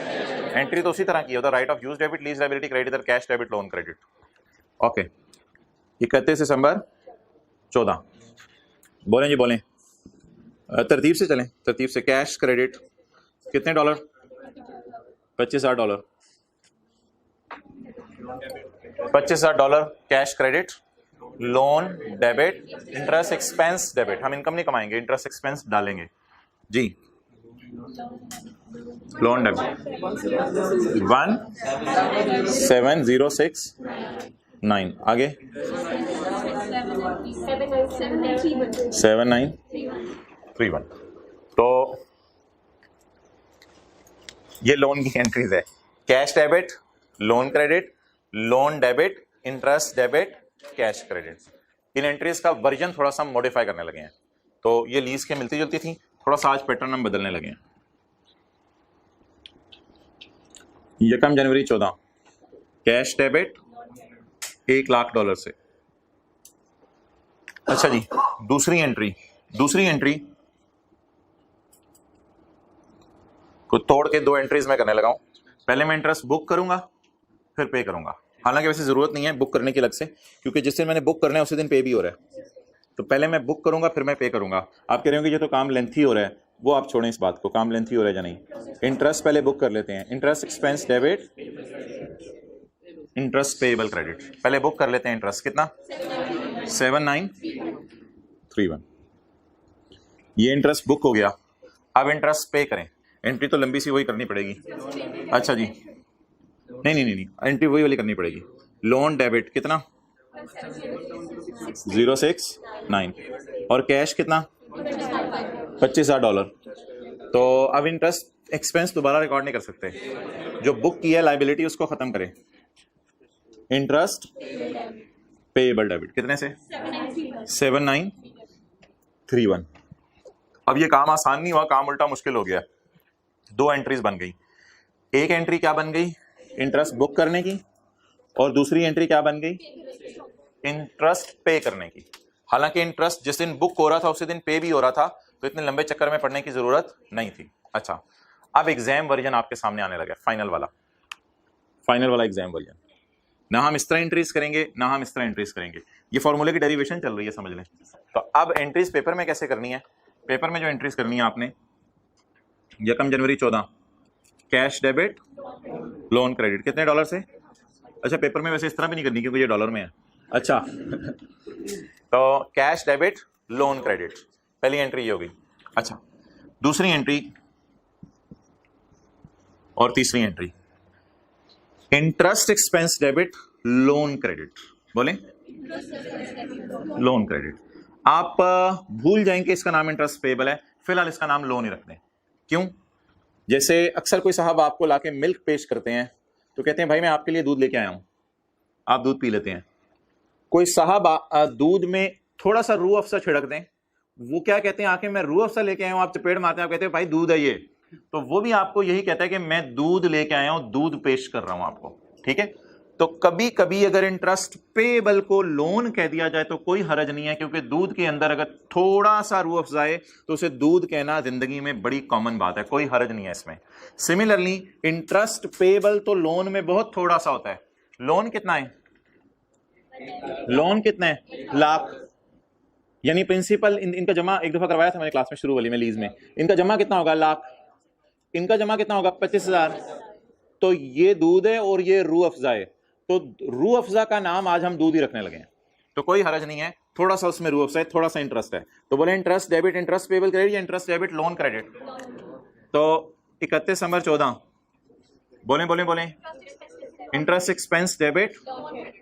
Entry तो उसी तरह की होता है, right of use debit lease liability credit और cash debit loan credit. Okay 31 दिसंबर 14 बोलें जी बोलें, तरतीब से चलें, तरतीब से। कैश क्रेडिट कितने dollar? 25,000 dollar. 25,000 dollar cash credit, loan debit, interest expense debit. हम इनकम नहीं कमाएंगे, इंटरेस्ट एक्सपेंस डालेंगे जी। लोन डेबिट 17069 आगे 7931। तो ये लोन की एंट्रीज है, cash debit, loan credit, loan debit, interest debit, cash credit. इन एंट्रीज का वर्जन थोड़ा सा मॉडिफाई करने लगे हैं, तो ये लीज के मिलती जुलती थी, थोड़ा सा आज पैटर्न हम बदलने लगे हैं। यकम जनवरी 14 कैश डेबिट $1,00,000 से। अच्छा जी, दूसरी एंट्री को तोड़ के दो एंट्रीज में करने लगा हूं। पहले मैं इंटरेस्ट बुक करूंगा, फिर पे करूंगा। हालांकि वैसे जरूरत नहीं है बुक करने की अलग से, क्योंकि जिस दिन मैंने बुक करना है उसी दिन पे भी हो रहा है। तो पहले मैं बुक करूंगा फिर मैं पे करूंगा। आप कह रहे हो कि ये तो काम लेंथी हो रहा है, वो आप छोड़ें इस बात को, काम लेंथी हो रहा है या नहीं। इंटरेस्ट पहले बुक कर लेते हैं, interest expense debit, interest payable credit. पहले बुक कर लेते हैं इंटरेस्ट, कितना 7931। ये इंटरेस्ट बुक हो गया। अब इंटरेस्ट पे करें। एंट्री तो लंबी सी वही करनी पड़ेगी। अच्छा जी, नहीं, एंट्री वही वाली करनी पड़ेगी। लोन डेबिट कितना 069 और कैश कितना $25,000। तो अब इंटरेस्ट एक्सपेंस दोबारा रिकॉर्ड नहीं कर सकते, जो बुक की है लाइबिलिटी उसको खत्म करें। इंटरेस्ट पेएबल डेबिट कितने से 7931। अब ये काम आसान नहीं हुआ, काम उल्टा मुश्किल हो गया। दो एंट्रीज बन गई। एक एंट्री क्या बन गई, इंटरेस्ट बुक करने की, और दूसरी एंट्री क्या बन गई, इंटरेस्ट पे करने की। हालांकि इंटरेस्ट जिस दिन बुक हो रहा था उसी दिन पे भी हो रहा था, तो इतने लंबे चक्कर में पढ़ने की जरूरत नहीं थी। अच्छा, अब एग्जाम वर्जन आपके सामने आने लगा, फाइनल वाला एग्जाम वर्जन। ना हम इस तरह एंट्रीज करेंगे, ना हम इस तरह एंट्रीज करेंगे। ये फॉर्मूले की डेरिवेशन चल रही है, समझ लें। तो अब एंट्रीज पेपर में कैसे करनी है, पेपर में जो एंट्रीज करनी है आपने, यकम जनवरी 14 कैश डेबिट, लोन क्रेडिट कितने डॉलर से। अच्छा, पेपर में वैसे इस तरह भी नहीं करनी क्योंकि ये डॉलर में है। अच्छा तो कैश डेबिट, लोन क्रेडिट, पहली एंट्री ये हो गई। अच्छा, दूसरी एंट्री और तीसरी entry, interest expense debit, loan credit. बोलें लोन क्रेडिट। आप भूल जाएंगे इसका नाम इंटरेस्ट पेएबल है, फिलहाल इसका नाम लोन ही रख दें। क्यों, जैसे अक्सर कोई साहब आपको लाके मिल्क पेश करते हैं तो कहते हैं भाई मैं आपके लिए दूध लेके आया हूं, आप दूध पी लेते हैं। कोई साहब दूध में थोड़ा सा रूह अफ़ज़ा छिड़क दें, वो क्या कहते हैं, आके मैं रूह अफ़ज़ा लेके आया हूं, आप चपेट मारते हैं, आप कहते हैं भाई दूध है ये, तो वो भी आपको यही कहता है कि मैं दूध लेके आया हूं, दूध पेश कर रहा हूं आपको। ठीक है, तो कभी कभी अगर इंटरेस्ट पेएबल को लोन कह दिया जाए तो कोई हरज नहीं है, क्योंकि दूध के अंदर अगर थोड़ा सा रूह अफ़ज़ा है तो उसे दूध कहना जिंदगी में बड़ी कॉमन बात है, कोई हरज नहीं है इसमें। सिमिलरली इंटरेस्ट पेएबल तो लोन में बहुत थोड़ा सा होता है। लोन कितना है, लोन कितना है, लाख, यानी प्रिंसिपल इनका जमा एक दफा करवाया था मैंने क्लास में शुरू वाली में, लीज में, इनका जमा कितना होगा, लाख, इनका जमा कितना होगा 25,000। तो ये दूध है और ये रूह अफ़ज़ा है, तो रूह अफ़ज़ा का नाम आज हम दूध ही रखने लगे हैं, तो कोई हरज नहीं है, थोड़ा सा उसमें रूह अफ़ज़ा है, थोड़ा सा इंटरेस्ट है। तो बोले interest debit, interest payable credit या इंटरेस्ट डेबिट, लोन क्रेडिट। तो 31 नवंबर 14 बोले interest expense debit,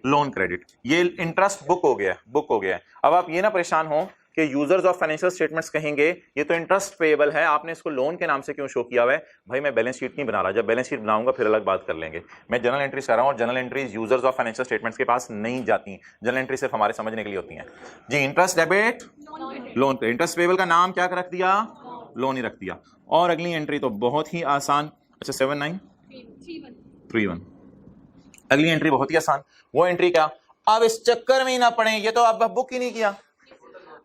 loan credit. ये इंटरेस्ट बुक हो गया है। अब आप ये ना परेशान हो कि यूजर्स ऑफ फाइनेंशियल स्टेटमेंट्स कहेंगे ये तो इंटरेस्ट पेएबल है, आपने इसको लोन के नाम से क्यों शो किया हुआ है। भाई मैं बैलेंस शीट नहीं बना रहा, जब बैलेंस शीट बनाऊंगा फिर अलग बात कर लेंगे। मैं जनरल एंट्रीज कर रहा हूं और general entries users of financial statements के पास नहीं जाती, जनरल एंट्री सिर्फ हमारे समझने के लिए होती हैं जी। Interest debit, loan, interest payable का नाम क्या रख दिया, लोन ही रख दिया। और अगली एंट्री तो बहुत ही आसान, अच्छा 7931। अगली एंट्री बहुत ही आसान, वो एंट्री क्या, अब इस चक्कर में ही ना पड़े, ये तो अब बुक ही नहीं किया,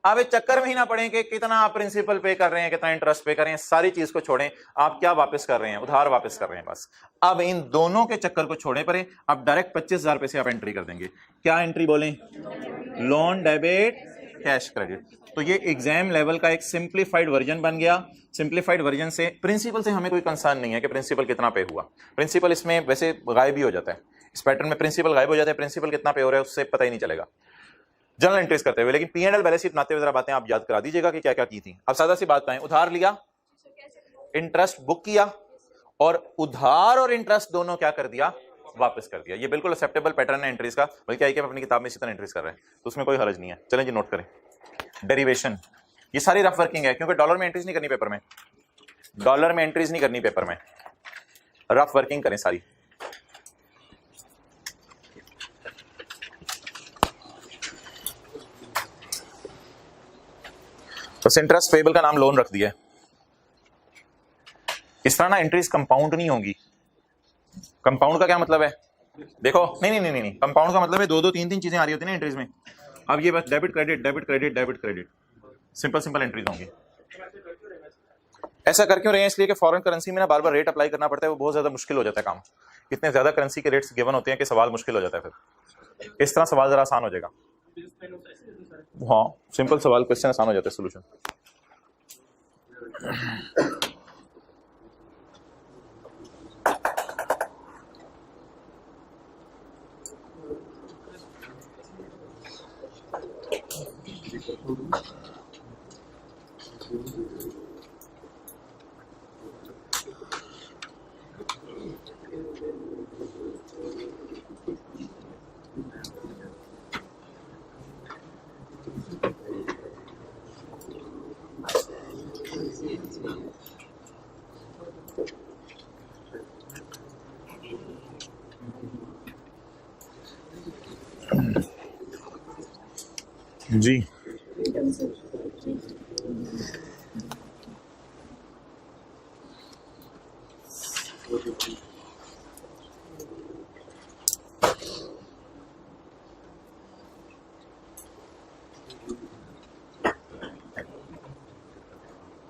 अब इस चक्कर में ही ना पड़े कि कितना आप प्रिंसिपल पे कर रहे हैं, कितना इंटरेस्ट पे कर रहे हैं, सारी चीज को छोड़ें। आप क्या वापस कर रहे हैं, उधार वापस कर रहे हैं बस। अब इन दोनों के चक्कर को छोड़े पड़े, अब डायरेक्ट 25,000 रुपए से आप एंट्री कर देंगे। क्या एंट्री बोलें, लोन डेबिट, कैश क्रेडिट। तो ये एग्जाम लेवल का एक सिंप्लीफाइड वर्जन बन गया। सिंप्लीफाइड वर्जन से प्रिंसिपल से हमें कोई कंसर्न नहीं है कि प्रिंसिपल कितना पे हुआ, प्रिंसिपल इसमें वैसे गायब ही हो जाता है, इस पैटर्न में प्रिंसिपल गायब हो जाता है, प्रिंसिपल कितना पे हो रहा है उससे पता ही नहीं चलेगा जनरल एंट्रीज करते हुए। लेकिन P&L बैलेंस शीट बनाते हुए जरा बातें आप याद करा दीजिएगा कि क्या क्या की थी। अब सादा सी बात है, उधार लिया, इंटरेस्ट बुक किया, और उधार और इंटरेस्ट दोनों क्या कर दिया, वापस कर दिया। ये बिल्कुल एक्सेप्टेबल पैटर्न है एंट्रीज का, बल्कि आईके अपनी किताब में इसी तरह एंट्रीज कर रहे हैं, तो उसमें कोई हरज नहीं है। चलें जी, नोट करें डेरिवेशन, ये सारी रफ वर्किंग है, क्योंकि डॉलर में एंट्रीज नहीं करनी पेपर में, डॉलर में एंट्रीज नहीं करनी पेपर में। रफ वर्किंग करें सारी। तो इंटरेस्ट पेबल का नाम लोन रख दिया है। इस तरह ना एंट्रीज कंपाउंड नहीं होंगी। कंपाउंड का क्या मतलब है, देखो नहीं, कंपाउंड का मतलब है दो दो तीन तीन चीजें आ रही होती है ना एंट्रीज में। अब ये बस debit credit debit credit debit credit, simple entries होंगी। ऐसा कर क्यों रहे हैं, इसलिए कि फॉरेन करेंसी में ना बार बार रेट अप्लाई करना पड़ता है, वो बहुत ज्यादा मुश्किल हो जाता है काम। इतने ज्यादा करेंसी के रेट्स गिवन होते हैं कि सवाल मुश्किल हो जाता है। फिर इस तरह सवाल जरा आसान हो जाएगा। हाँ, सिंपल सवाल क्वेश्चन आसान हो जाता है, सोल्यूशन। जी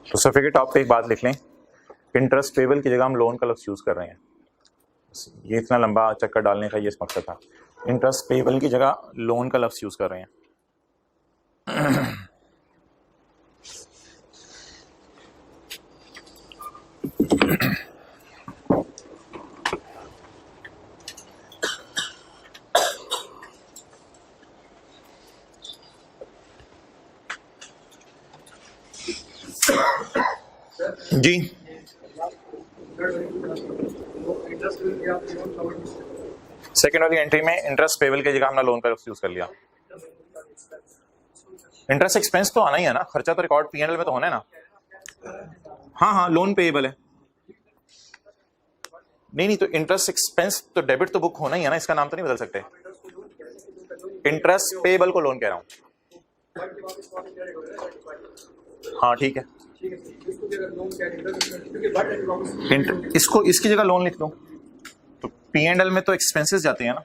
तो सफे के टॉप पे एक बात लिख लें, इंटरेस्ट पेबल की जगह हम लोन का लफ्ज़ यूज कर रहे हैं। ये इतना लंबा चक्कर डालने का ये मकसद था। इंटरेस्ट पेबल की जगह लोन का लफ्ज़ यूज कर रहे हैं। जी सेकेंड वाली एंट्री में इंटरेस्ट पेबल की जगह हमने लोन का यूज कर लिया। इंटरेस्ट एक्सपेंस तो आना ही है ना, खर्चा तो रिकॉर्ड पीएनएल में तो होना है ना। हाँ लोन पेएबल है। नहीं तो इंटरेस्ट एक्सपेंस तो डेबिट तो बुक होना ही है ना, इसका नाम तो नहीं बदल सकते। इंटरेस्ट पेएबल को लोन कह रहा हूं। हाँ ठीक है, इसको इसकी जगह लोन लिख दो। तो पीएनएल में तो एक्सपेंसेस जाते हैं ना,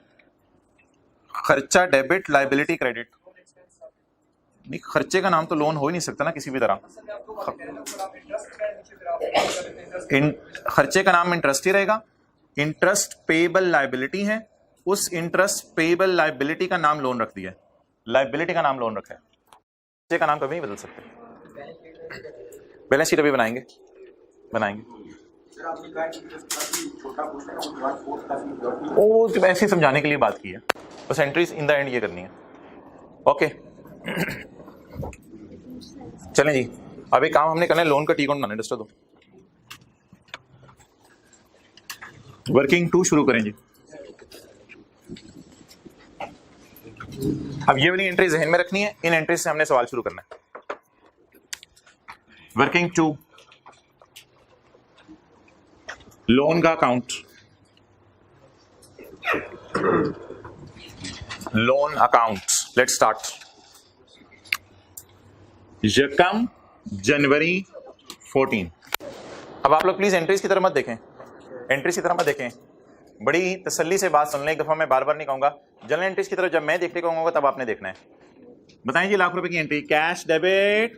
खर्चा डेबिट लायबिलिटी क्रेडिट। नहीं, खर्चे का नाम तो लोन हो ही नहीं सकता ना किसी भी तरह। खर्चे का नाम इंटरेस्ट ही रहेगा। इंटरेस्ट पेएबल लायबिलिटी है, उस इंटरेस्ट पेएबल लायबिलिटी का नाम लोन रख दिया। लायबिलिटी का नाम लोन रखा है, खर्चे का नाम कभी नहीं बदल सकते। बैलेंस शीट अभी बनाएंगे। ओ तो ऐसे समझाने के लिए बात की है, बस एंट्रीज इन द एंड ये करनी है। ओके चलें जी, अब एक काम हमने करना है, लोन का टी अकाउंट बनाना है। डस्टर दो, वर्किंग 2 शुरू करें जी। अब ये वाली एंट्री जहन में रखनी है, इन एंट्री से हमने सवाल शुरू करना है। वर्किंग 2 लोन का account, loan account. Let's start. यकम जनवरी 14। अब आप लोग प्लीज एंट्रीज की तरफ मत देखें, एंट्रीज की तरफ मत देखें, बड़ी तसल्ली से बात सुन लें। एक दफा मैं बार बार नहीं कहूंगा। जनरल एंट्रीज की तरफ जब मैं देखने को कहूंगा तब आपने देखना है। बताएं जी, लाख रुपए की entry, cash debit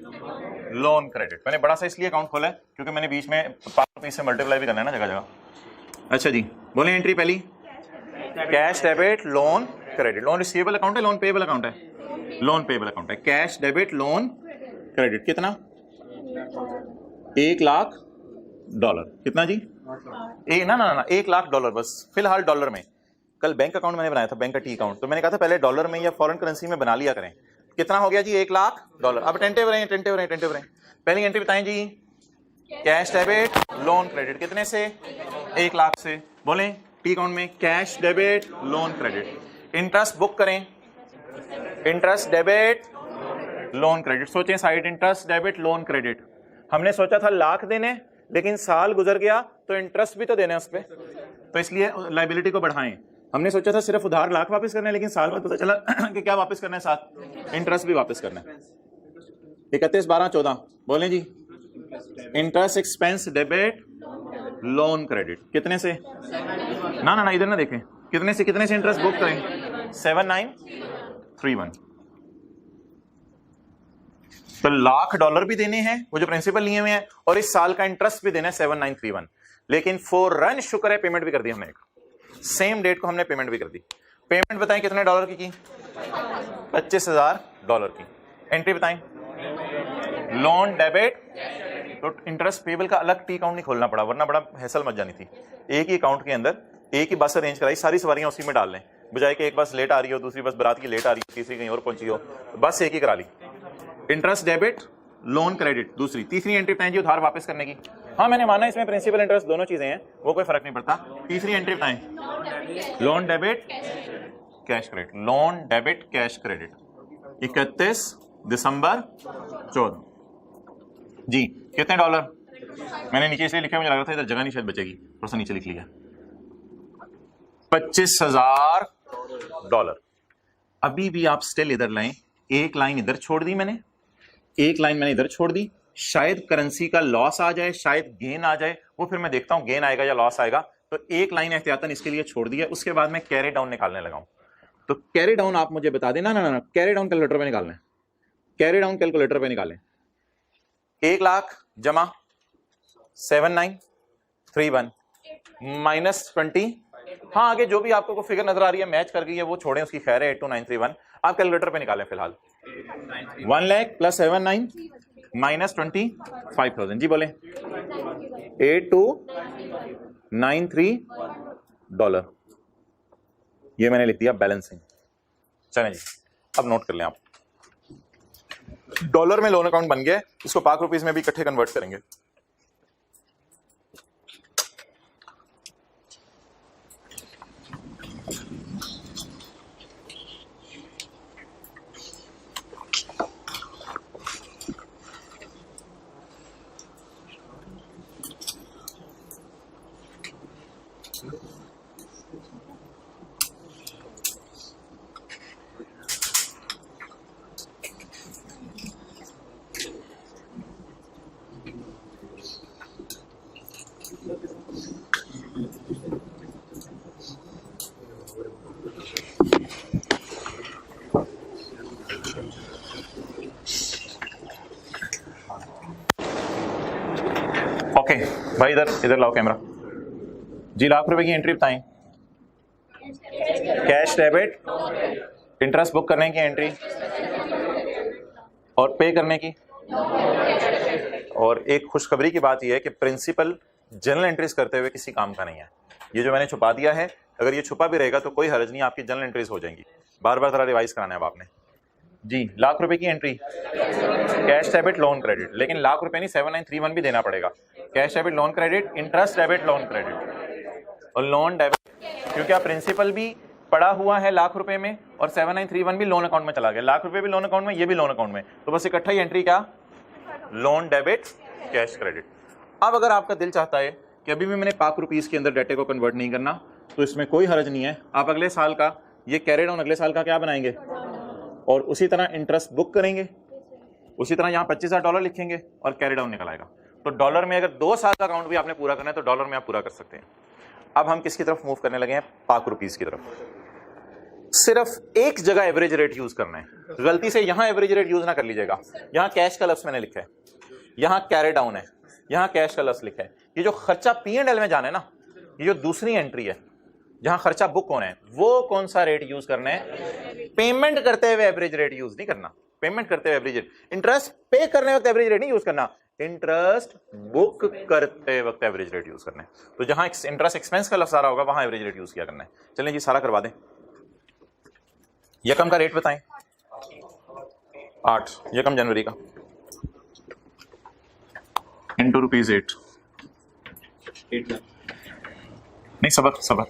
loan credit. मैंने बड़ा सा इसलिए अकाउंट खोला है क्योंकि मैंने बीच में 5 रुपये से मल्टीप्लाई भी करना है ना जगह जगह। अच्छा जी बोले, एंट्री पहली cash debit loan credit. Loan receivable account है, लोन पेएबल अकाउंट है? लोन पेएबल अकाउंट है। कैश डेबिट लोन क्रेडिट कितना? $1,00,000। कितना जी? ना $1,00,000 बस, फिलहाल डॉलर में। कल बैंक अकाउंट मैंने बनाया था, बैंक का टी अकाउंट, तो मैंने कहा था पहले डॉलर में या फॉरेन करेंसी में बना लिया करें। कितना हो गया जी? $1,00,000। अब टेंटिव रहे। पहली एंट्री बताएं जी, कैश डेबिट लोन क्रेडिट कितने से? 1,00,000 से। बोले टी अकाउंट में cash debit loan credit. Interest book करें, इंटरेस्ट डेबिट लोन क्रेडिट। सोचें side, interest debit loan credit. हमने सोचा था लाख देने, लेकिन साल गुजर गया तो इंटरेस्ट भी तो देने उस पर। तो इसलिए लाइबिलिटी को बढ़ाएं। हमने सोचा था सिर्फ उधार लाख वापस करना है, लेकिन साल बाद पता चला कि क्या वापस करना है, साथ इंटरेस्ट भी वापस करना है। 31, 12, 14 बोलें जी। Interest expense debit loan credit कितने से, ना इधर ना देखें, कितने से इंटरेस्ट बुक करें, 7931। तो $1,00,000 भी देने हैं वो जो प्रिंसिपल लिए हुए हैं, और इस साल का इंटरेस्ट भी देना है 7931। लेकिन फौरन शुक्र है पेमेंट भी कर दी हमने, एक सेम डेट को हमने पेमेंट भी कर दी। पेमेंट बताएं कितने डॉलर की $25,000 की। एंट्री बताएं, लोन डेबिट। तो इंटरेस्ट पेबल का अलग टी अकाउंट नहीं खोलना पड़ा, वरना बड़ा हैसल मच जानी थी। एक ही अकाउंट के अंदर एक ही बस अरेंज कराई, सारी सवारियां उसी में डाल लें, बजाय कि एक बस लेट आ रही हो, दूसरी बस बारात की लेट आ रही हो, तीसरी कहीं और पहुंची हो, बस एक ही करा ली। इंटरेस्ट डेबिट लोन क्रेडिट दूसरी। तीसरी एंट्री बताएं जी उधार वापस करने की। हाँ मैंने माना इसमें प्रिंसिपल इंटरेस्ट दोनों चीजें हैं, वो कोई फर्क नहीं पड़ता। तीसरी एंट्री बताएं, loan debit cash credit. Loan debit cash credit 31 दिसंबर 14 जी। कितने डॉलर, मैंने नीचे इसलिए लिखा, मुझे लग रहा था इधर जगह नहीं शायद बचेगी, थोड़ा सा नीचे लिख लिया। $25,000। अभी भी आप स्टिल इधर लाएं, एक लाइन इधर छोड़ दी मैंने, एक लाइन मैंने इधर छोड़ दी। शायद करेंसी का लॉस आ जाए, शायद गेन आ जाए, वो फिर मैं देखता हूं गेन आएगा या लॉस आएगा। तो एक लाइन एहतियातन इसके लिए छोड़ दी है। उसके बाद मैं कैरी डाउन निकालने लगा हूं। तो कैरी डाउन आप मुझे बता देना, ना कैरी डाउन कैलकुलेटर पे निकालना है, कैरी डाउन कैलकुलेटर पे निकालें। 1,00,000 जमा 7931 माइनस 20। हाँ आगे जो भी आपको फिगर नजर आ रही है मैच कर गई है वो छोड़ें, उसकी खैर है। 82,931 आप कैलकुलेटर पे निकालें फिलहाल। 1,00,000 प्लस 79 माइनस 25,000 जी बोले। $8293 ये मैंने लिख दिया बैलेंसिंग। चलें जी अब नोट कर लें आप, डॉलर में लोन अकाउंट बन गया, इसको पाक रुपीस में भी इकट्ठे कन्वर्ट करेंगे। ओके भाई इधर लाओ कैमरा जी। ₹1,00,000 की एंट्री बताएं। कैश डेबिट, इंटरेस्ट बुक करने की एंट्री और पे करने की। और एक खुशखबरी की बात यह है कि प्रिंसिपल जनरल एंट्रीज करते हुए किसी काम का नहीं है। ये जो मैंने छुपा दिया है, अगर ये छुपा भी रहेगा तो कोई हर्ज नहीं, आपकी जनरल एंट्रीज हो जाएंगी। बार बार जरा रिवाइज कराना है अब आपने जी। ₹1,00,000 की entry, cash debit loan credit, लेकिन ₹1,00,000 नहीं 7931 भी देना पड़ेगा। Cash debit loan credit, interest debit loan credit और लोन डेबिट, क्योंकि आप प्रिंसिपल भी पड़ा हुआ है ₹1,00,000 में और 7931 भी लोन अकाउंट में चला गया। ₹1,00,000 भी लोन अकाउंट में, ये भी लोन अकाउंट में, तो बस इकट्ठा ही एंट्री क्या, लोन डेबिट कैश क्रेडिट। अब अगर आपका दिल चाहता है कि अभी भी मैंने पाक रुपीस के अंदर डेटे को कन्वर्ट नहीं करना, तो इसमें कोई हर्ज नहीं है। आप अगले साल का ये कैरी डाउन अगले साल का क्या बनाएंगे और उसी तरह इंटरेस्ट बुक करेंगे, उसी तरह यहाँ $25,000 लिखेंगे और कैरी डाउन निकल आएगा। तो डॉलर में अगर 2 साल का अकाउंट भी आपने पूरा करना है तो डॉलर में आप पूरा कर सकते हैं। अब हम किसकी तरफ मूव करने लगे हैं, पाक रुपीस की तरफ। सिर्फ एक जगह एवरेज रेट यूज करना है, गलती से यहां एवरेज रेट यूज ना कर लीजिएगा। यहां कैश का लफ्ज मैंने लिखा है, यहां कैरी डाउन है, यहां कैश का लफ्ज लिखा है। ये जो खर्चा P&L में जाना है ना, ये जो दूसरी एंट्री है जहां खर्चा बुक होना है, वो कौन सा रेट यूज करना है, पेमेंट करते हुए एवरेज रेट यूज नहीं करना। पेमेंट करते हुए एवरेज रेट, इंटरेस्ट पे करने वक्त एवरेज रेट नहीं यूज करना, इंटरेस्ट बुक करते वक्त एवरेज रेट यूज करना है। तो जहां इंटरेस्ट एक्सपेंस का लफ्ज आ रहा होगा वहां एवरेज रेट यूज किया करना है। चलें जी सारा करवा दें। यकम का रेट बताएं, 8 यकम जनवरी का इंटू ₹8 नहीं सबर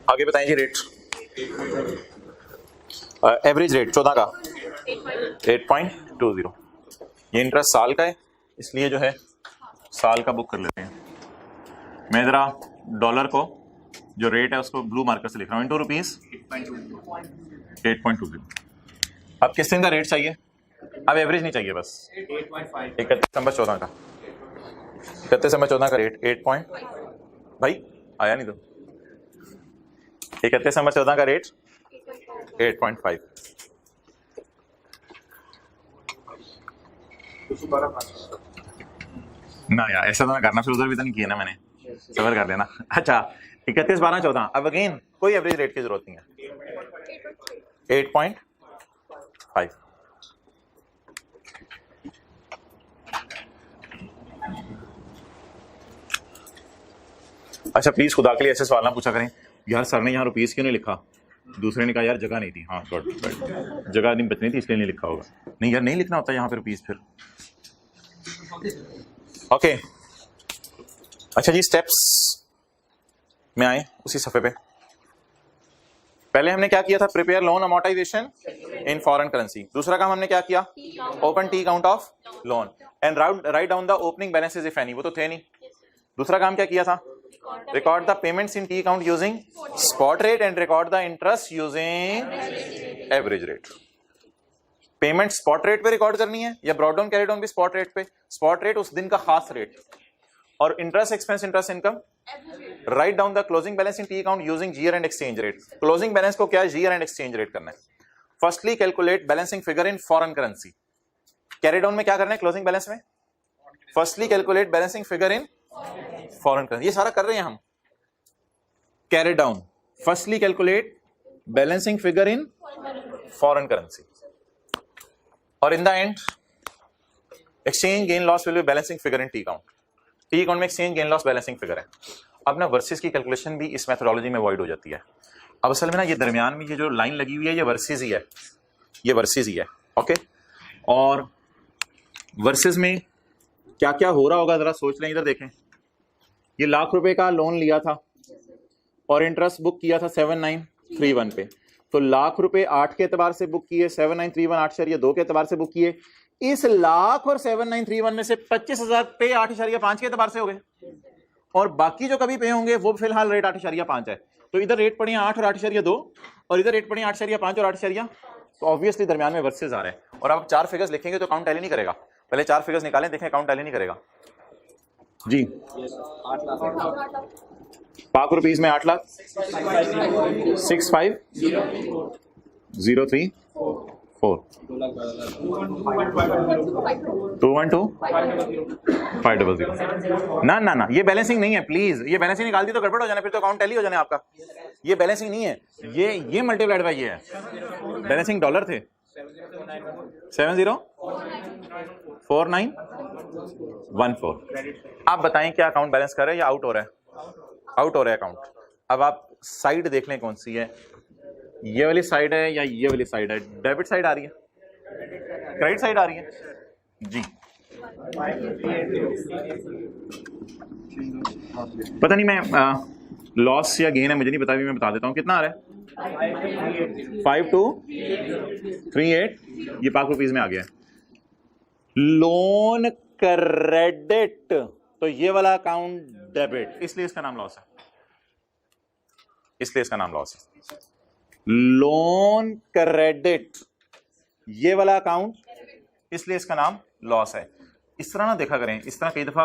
आगे बताएं जी। रेट एवरेज रेट 14 का 8.20। ये इंटरेस्ट साल का है, इसलिए जो है साल का बुक कर लेते हैं। मैं जरा डॉलर को जो रेट है उसको ब्लू मार्कर से लिख रहा हूँ, इंटू रुपीज 8.20। अब किस दिन का रेट चाहिए? अब एवरेज नहीं चाहिए, बस 31 दिसंबर 14 का, 31 दिसंबर 14 का रेट 8 पॉइंट, भाई आया नहीं तो 31 दिसंबर 14 का रेट 8.5। ना यार ऐसा तो मैं करना, फिर उधर भी तो नहीं किया ना मैंने, सबर कर लेना। अच्छा 31, 12, 14। अब अगेन कोई एवरेज रेट की जरूरत नहीं है, 8.5। अच्छा प्लीज खुदा के लिए ऐसे सवाल ना पूछा करें, यार सर ने यहाँ रुपीस क्यों नहीं लिखा, दूसरे ने कहा यार जगह नहीं थी। हाँ गुड, जगह नहीं बचनी थी इसलिए नहीं लिखा होगा। नहीं यार नहीं लिखना होता यहाँ पे रुपीस फिर। ओके अच्छा जी, स्टेप्स में आए उसी सफे पे। पहले हमने क्या किया था, प्रिपेयर लोन अमोर्टाइजेशन इन फॉरेन करेंसी। दूसरा काम हमने क्या किया, open T account of loan and right down the opening balances if any, वो तो थे नहीं। दूसरा काम क्या किया था, record the payments in T account using spot rate and record the interest using average rate. Payment spot rate पे रिकॉर्ड करनी है या ब्रॉड डाउन कैरी डाउन भी स्पॉट रेट पे। स्पॉट रेट उस दिन का खास रेट, और interest expense interest income write down the closing balance in T account using GR and exchange rate. Closing balance को क्या है, जीआर एंड एक्सचेंज रेट करना है। Firstly calculate balancing figure in foreign currency. Carry down में क्या करना है, क्लोजिंग बैलेंस में firstly calculate balancing figure in foreign currency. ये सारा कर रहे हैं हम। Carry down firstly calculate balancing figure in foreign currency, और in the end exchange gain loss will be balancing figure in T account. T account में exchange gain loss balancing figure है। अब ना वर्सेस की कैलकुलेशन भी इस मेथोडोलॉजी में अवॉइड हो जाती है। अब असल में ना ये दरमियान में ये जो लाइन लगी हुई है ये वर्सेस ही है, ये वर्सेस ही है। ओके, और वर्सेस में क्या क्या हो रहा होगा जरा सोच लें। इधर देखें, ये ₹1,00,000 का लोन लिया था और इंटरेस्ट बुक किया था 7931 पे, तो ₹1,00,000 8 के एतबार से बुक किए, 7931 8.2 के एतबार से बुक किए। इस लाख और 7931 में से 25,000 पे 8.5 के एतबार से हो गए, और बाकी जो कभी पे होंगे वो फिलहाल रेट 8.5 है। तो इधर रेट पड़े 8 और 8.2, और इधर रेट पड़े 8.5 और 8, तो ऑब्वियसली दरमियान में वर्सेस आ रहे हैं। और आप 4 फिगर्स लिखेंगे तो अकाउंट टैली नहीं करेगा। पहले 4 फिगर्स निकालें, देखें अकाउंट टैली नहीं करेगा जी। पाक रुपीज में 8,00,000 6503 4 212 500। ना ना ना, ये बैलेंसिंग नहीं है प्लीज। ये बैलेंसिंग निकाल दी तो गड़बड़ हो जाना, फिर तो अकाउंट टैली हो जाना आपका। ये बैलेंसिंग नहीं है, ये मल्टीप्लाइड बाय ये है। बैलेंसिंग डॉलर थे 704914। आप बताएं क्या अकाउंट बैलेंस कर रहे हैं या आउट हो रहा है? आउट हो रहा है अकाउंट। अब आप साइड देख लें कौन सी है, ये वाली साइड है या ये वाली साइड है। डेबिट साइड आ रही है, क्रेडिट साइड आ रही है जी। पता नहीं मैं लॉस या गेन है मुझे नहीं पता, भी मैं बता देता हूं कितना आ रहा है। 5238 ये पाक रुपीज में आ गया। लोन क्रेडिट, तो ये वाला अकाउंट डेबिट, इसलिए इसका नाम लॉस है, इसलिए इसका नाम लॉस है। लोन क्रेडिट ये वाला अकाउंट, इसलिए इसका नाम लॉस है। इस तरह ना देखा करें, इस तरह कई दफा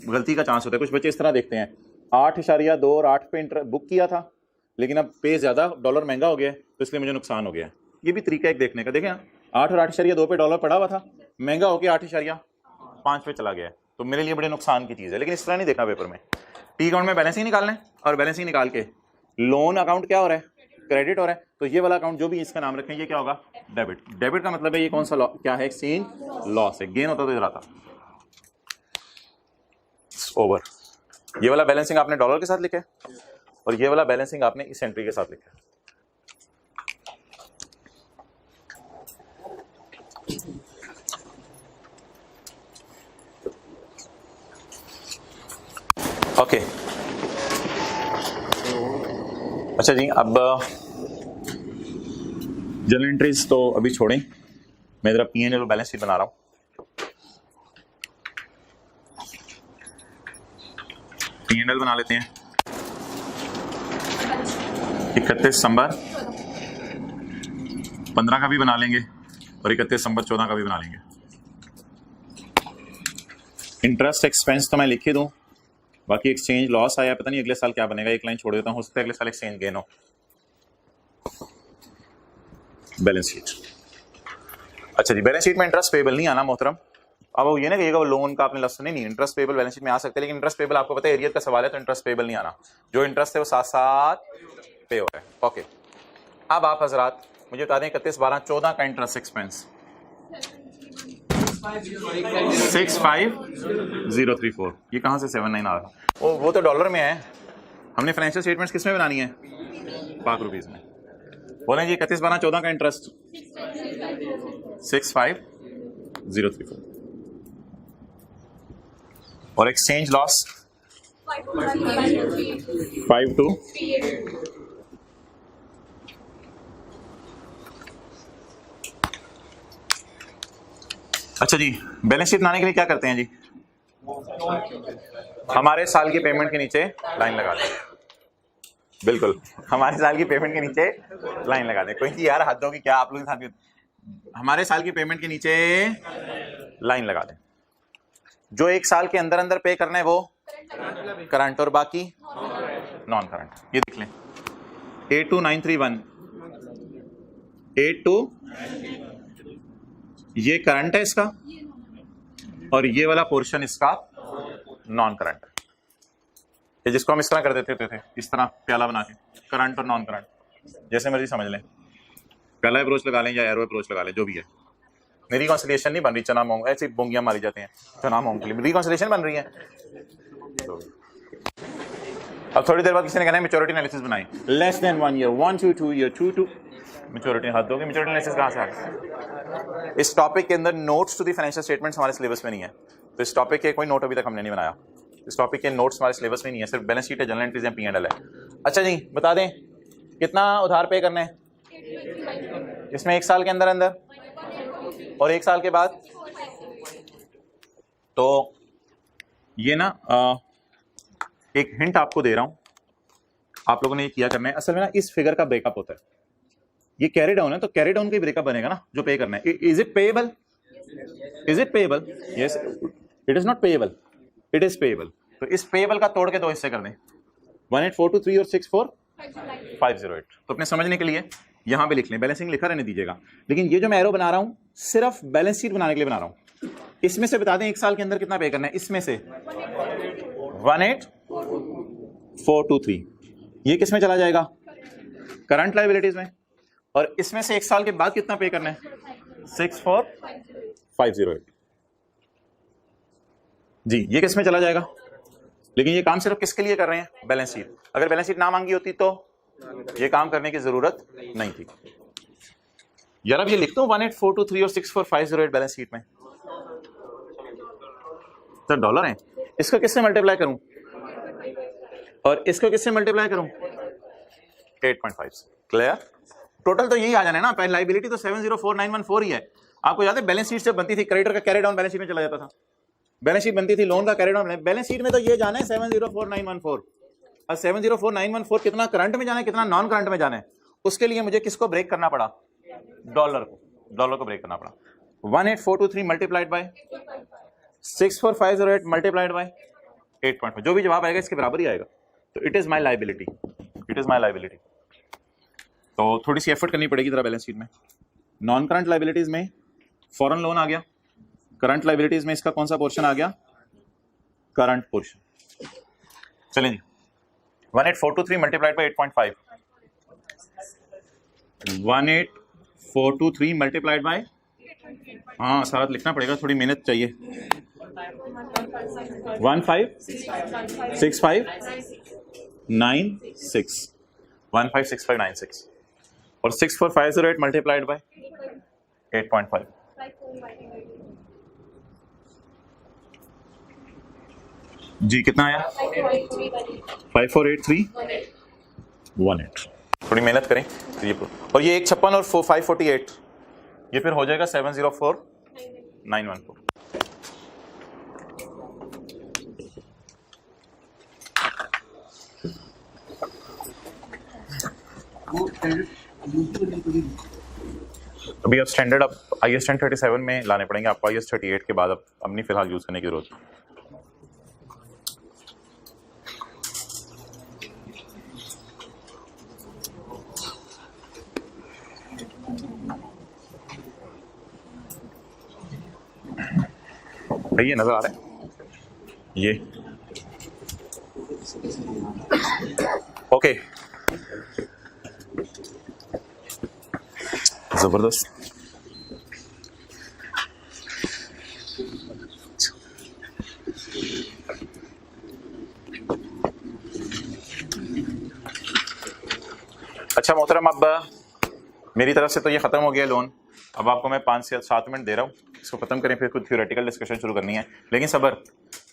गलती का चांस होता है। कुछ बच्चे इस तरह देखते हैं 8.2 और 8 पे बुक किया था, लेकिन अब पे ज्यादा, डॉलर महंगा हो गया तो इसलिए मुझे नुकसान हो गया। ये भी तरीका एक देखने का। देखें 8 और 8.2 पे डॉलर पड़ा हुआ था, महंगा होकर 8.5 पे चला गया, तो मेरे लिए बड़े नुकसान की चीज है। लेकिन इस तरह नहीं देखना पेपर में। टी अकाउंट में बैलेंसिंग निकालना है, और बैलेंसिंग निकाल के लोन अकाउंट क्या हो रहा है, क्रेडिट हो रहा है, तो ये वाला अकाउंट जो भी इसका नाम रखें ये क्या होगा, डेबिट। डेबिट का मतलब है ये कौन सा क्या है, एक्सचेंज लॉस है। गेन होता तो इधर आता। ओवर। ये वाला बैलेंसिंग आपने डॉलर के साथ लिखा है, और ये वाला बैलेंसिंग आपने इस एंट्री के साथ लिखा है। ओके अच्छा जी, अब जनरल एंट्रीज तो अभी छोड़ें, मैं जरा P&L और बैलेंस शीट बना रहा हूं। P&L बना लेते हैं। 31 दिसंबर 15 का भी बना लेंगे और 31 दिसंबर 14 का भी बना लेंगे। इंटरेस्ट एक्सपेंस तो मैं लिख ही दूं, बाकी एक्सचेंज लॉस आया, पता नहीं अगले साल क्या बनेगा, एक लाइन छोड़ देता हूं, हो सकता है अगले साल एक्सचेंज गेन हो। बैलेंस शीट, अच्छा जी, बैलेंस शीट में इंटरेस्ट पेबल नहीं आना मोहतरम। अब वो ये ना कहिएगा वो लोन का आपने लफ्ज़ नहीं, इंटरेस्ट पेबल बैलेंस शीट में आ सकते हैं, लेकिन इंटरेस्ट पेबल आपको पता है एरियर का सवाल है तो इंटरेस्ट पेबल नहीं आना, जो इंटरेस्ट है वो साथ साथ पे हो रहा है। ओके, अब आप हजरात मुझे बता दें 31/12/14 का इंटरेस्ट एक्सपेंस 65034, ये कहाँ से 79 आ रहा? वो तो डॉलर में है, हमने फाइनेंशियल स्टेटमेंट्स किस में बनानी है? पाक रुपीज में। बोलें जी 31/12/14 का इंटरेस्ट 65034 और एक्सचेंज लॉस 52। अच्छा जी, बैलेंस शीट बनाने के लिए क्या करते हैं जी? हमारे साल की पेमेंट के नीचे लाइन लगा दें, बिल्कुल हमारे साल की पेमेंट के नीचे लाइन लगा दें। कोई नहीं यार, हद होगी क्या आप लोग के साथ, हमारे साल की पेमेंट के नीचे लाइन लगा दें। जो एक साल के अंदर अंदर पे करना है वो करंट और बाकी नॉन करंट। ये देख लें 82931 82, ये करंट है इसका और ये वाला पोर्शन इसका नॉन करंट है, जिसको हम इस तरह कर देते थे, इस तरह प्याला बना के, करंट और नॉन करंट जैसे मर्जी समझ लें, पहला अप्रोच लगा लें या एरो अप्रोच लगा लें, जो भी है। मेरी कॉन्सिलेशन नहीं बन रही, चना मूंग ऐसी बोंगियां मारी जाते हैं चना मूंग के लिए, मेरी कॉन्सिलेशन बन रही है। अब थोड़ी देर बाद किसी ने कहना है मैच्योरिटी एनालिसिस बनाई, less than 1 year 1 to 2 year 2 to maturity, हद होगी। मैच्योरिटी एनालिसिस कहां से आ गया? इस टॉपिक के अंदर notes to the financial statements हमारे सिलेबस में नहीं है, तो इस टॉपिक के कोई नोट अभी तक हमने नहीं बनाया, इस टॉपिक के नोट्स हमारे सिलेबस में नहीं है, सिर्फ बैलेंस शीट है, जनरल एंट्रीज हैं, P&L है। अच्छा जी, बता दें कितना उधार पे करना है इसमें, एक साल के अंदर अंदर और एक साल के बाद। तो ये ना एक हिंट आपको दे रहा हूं, आप लोगों ने ये किया करना है। असल में ना इस फिगर का ब्रेकअप होता है, ये कैरी डाउन है तो कैरी डाउन का ब्रेकअप बनेगा ना, जो पे करना है। Is it payable? Is it payable? Yes, it is not payable, it is payable. तो इस पेएबल का तोड़ के दो हिस्से कर दें, 18423 और 64508। तो अपने समझने के लिए यहां पे लिख लें, बैलेंसिंग लिखा रहने दीजिएगा, लेकिन ये जो मैं एरो बना रहा हूं सिर्फ बैलेंस शीट बनाने के लिए बना रहा हूं। इसमें से बता दें एक साल के अंदर कितना पे करना है, इसमें से 18423, ये किस में चला जाएगा? करंट लायबिलिटीज में। और इसमें से एक साल के बाद कितना पे करना है? 64508 जी, ये किस में चला जाएगा? लेकिन ये काम सिर्फ किसके लिए कर रहे हैं? Balance sheet. अगर बैलेंस शीट ना मांगी होती तो ये काम करने की जरूरत नहीं थी। यार अब ये लिखता हूं 18423 और 64508 बैलेंस शीट में, तो डॉलर है, इसको किससे मल्टीप्लाई करूं और इसको किससे मल्टीप्लाई करूं? 8.5 से। क्लियर? टोटल तो यही आ जाना है ना, पहले लायबिलिटी तो 704914 ही है। आपको याद है बैलेंस शीट जब बनती थी, क्रेडिटर का कैरी डाउन बैलेंस शीट में चला जाता था, बैलेंस शीट बनती थी, लोन का कैरी डाउन बैलेंस शीट में तो ये जाना है 704914। अब 704914 कितना करंट में जाना है, कितना नॉन करंट में जाना है, उसके लिए मुझे किसको ब्रेक करना पड़ा? डॉलर को ब्रेक करना पड़ा। 18423 मल्टीप्लाइड बाय 64508 मल्टीप्लाइड बाय 8.5, जो भी जवाब आएगा इसके बराबर ही आएगा। तो it is my liability, it is my liability. तो थोड़ी सी एफर्ट करनी पड़ेगी जरा बैलेंस शीट में। नॉन करंट लायबिलिटीज में फॉरेन लोन आ गया, करंट लायबिलिटीज में इसका कौन सा पोर्शन आ गया? Current portion. चलें जी, 18423 मल्टीप्लाइड बाय 8.5, 18423 मल्टीप्लाइड बाय, हाँ साथ लिखना पड़ेगा, थोड़ी मेहनत चाहिए। 156596 156596 और 64508 मल्टीप्लाइड बाय 8.5। जी कितना आया? 548318। थोड़ी मेहनत करें तो ये, और ये 156 और 548, ये फिर हो जाएगा 704914। अभी अब स्टैंडर्ड अब IS 1037 में लाने पड़ेंगे आपको, IS 38 के बाद अब नहीं फिलहाल यूज करने की जरूरत। भाई ये नजर आ रहा है ये, ओके जबरदस्त। अच्छा मोहतरम, अब मेरी तरफ से तो ये खत्म हो गया लोन। अब आपको मैं 5 से 7 मिनट दे रहा हूँ, इसको खत्म करें, फिर कुछ थ्योरेटिकल डिस्कशन शुरू करनी है। लेकिन सबर,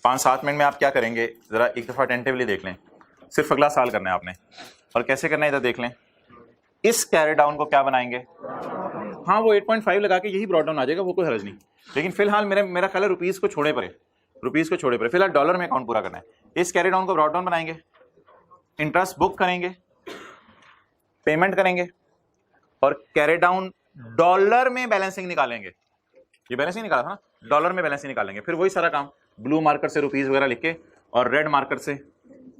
5-7 मिनट में आप क्या करेंगे जरा एक दफा अटेंटिवली देख लें। सिर्फ अगला साल करना है आपने, और कैसे करना है इधर देख लें। इस कैरी डाउन को क्या बनाएंगे, हाँ वो 8.5 लगा के यही ब्रॉड डाउन आ जाएगा, वो कोई हर्ज नहीं। लेकिन फिलहाल मेरा ख्याल है रुपीज को छोड़े पड़े, फिलहाल डॉलर में अकाउंट पूरा करना है। इस कैरी डाउन को ब्रॉड डाउन बनाएंगे, इंटरेस्ट बुक करेंगे, पेमेंट करेंगे, और कैरी डाउन डॉलर में बैलेंसिंग निकालेंगे। ये बैलेंसिंग निकाला था ना, डॉलर में बैलेंसिंग निकालेंगे। फिर वही सारा काम ब्लू मार्कर से रुपीज वगैरह लिख के और रेड मार्कर से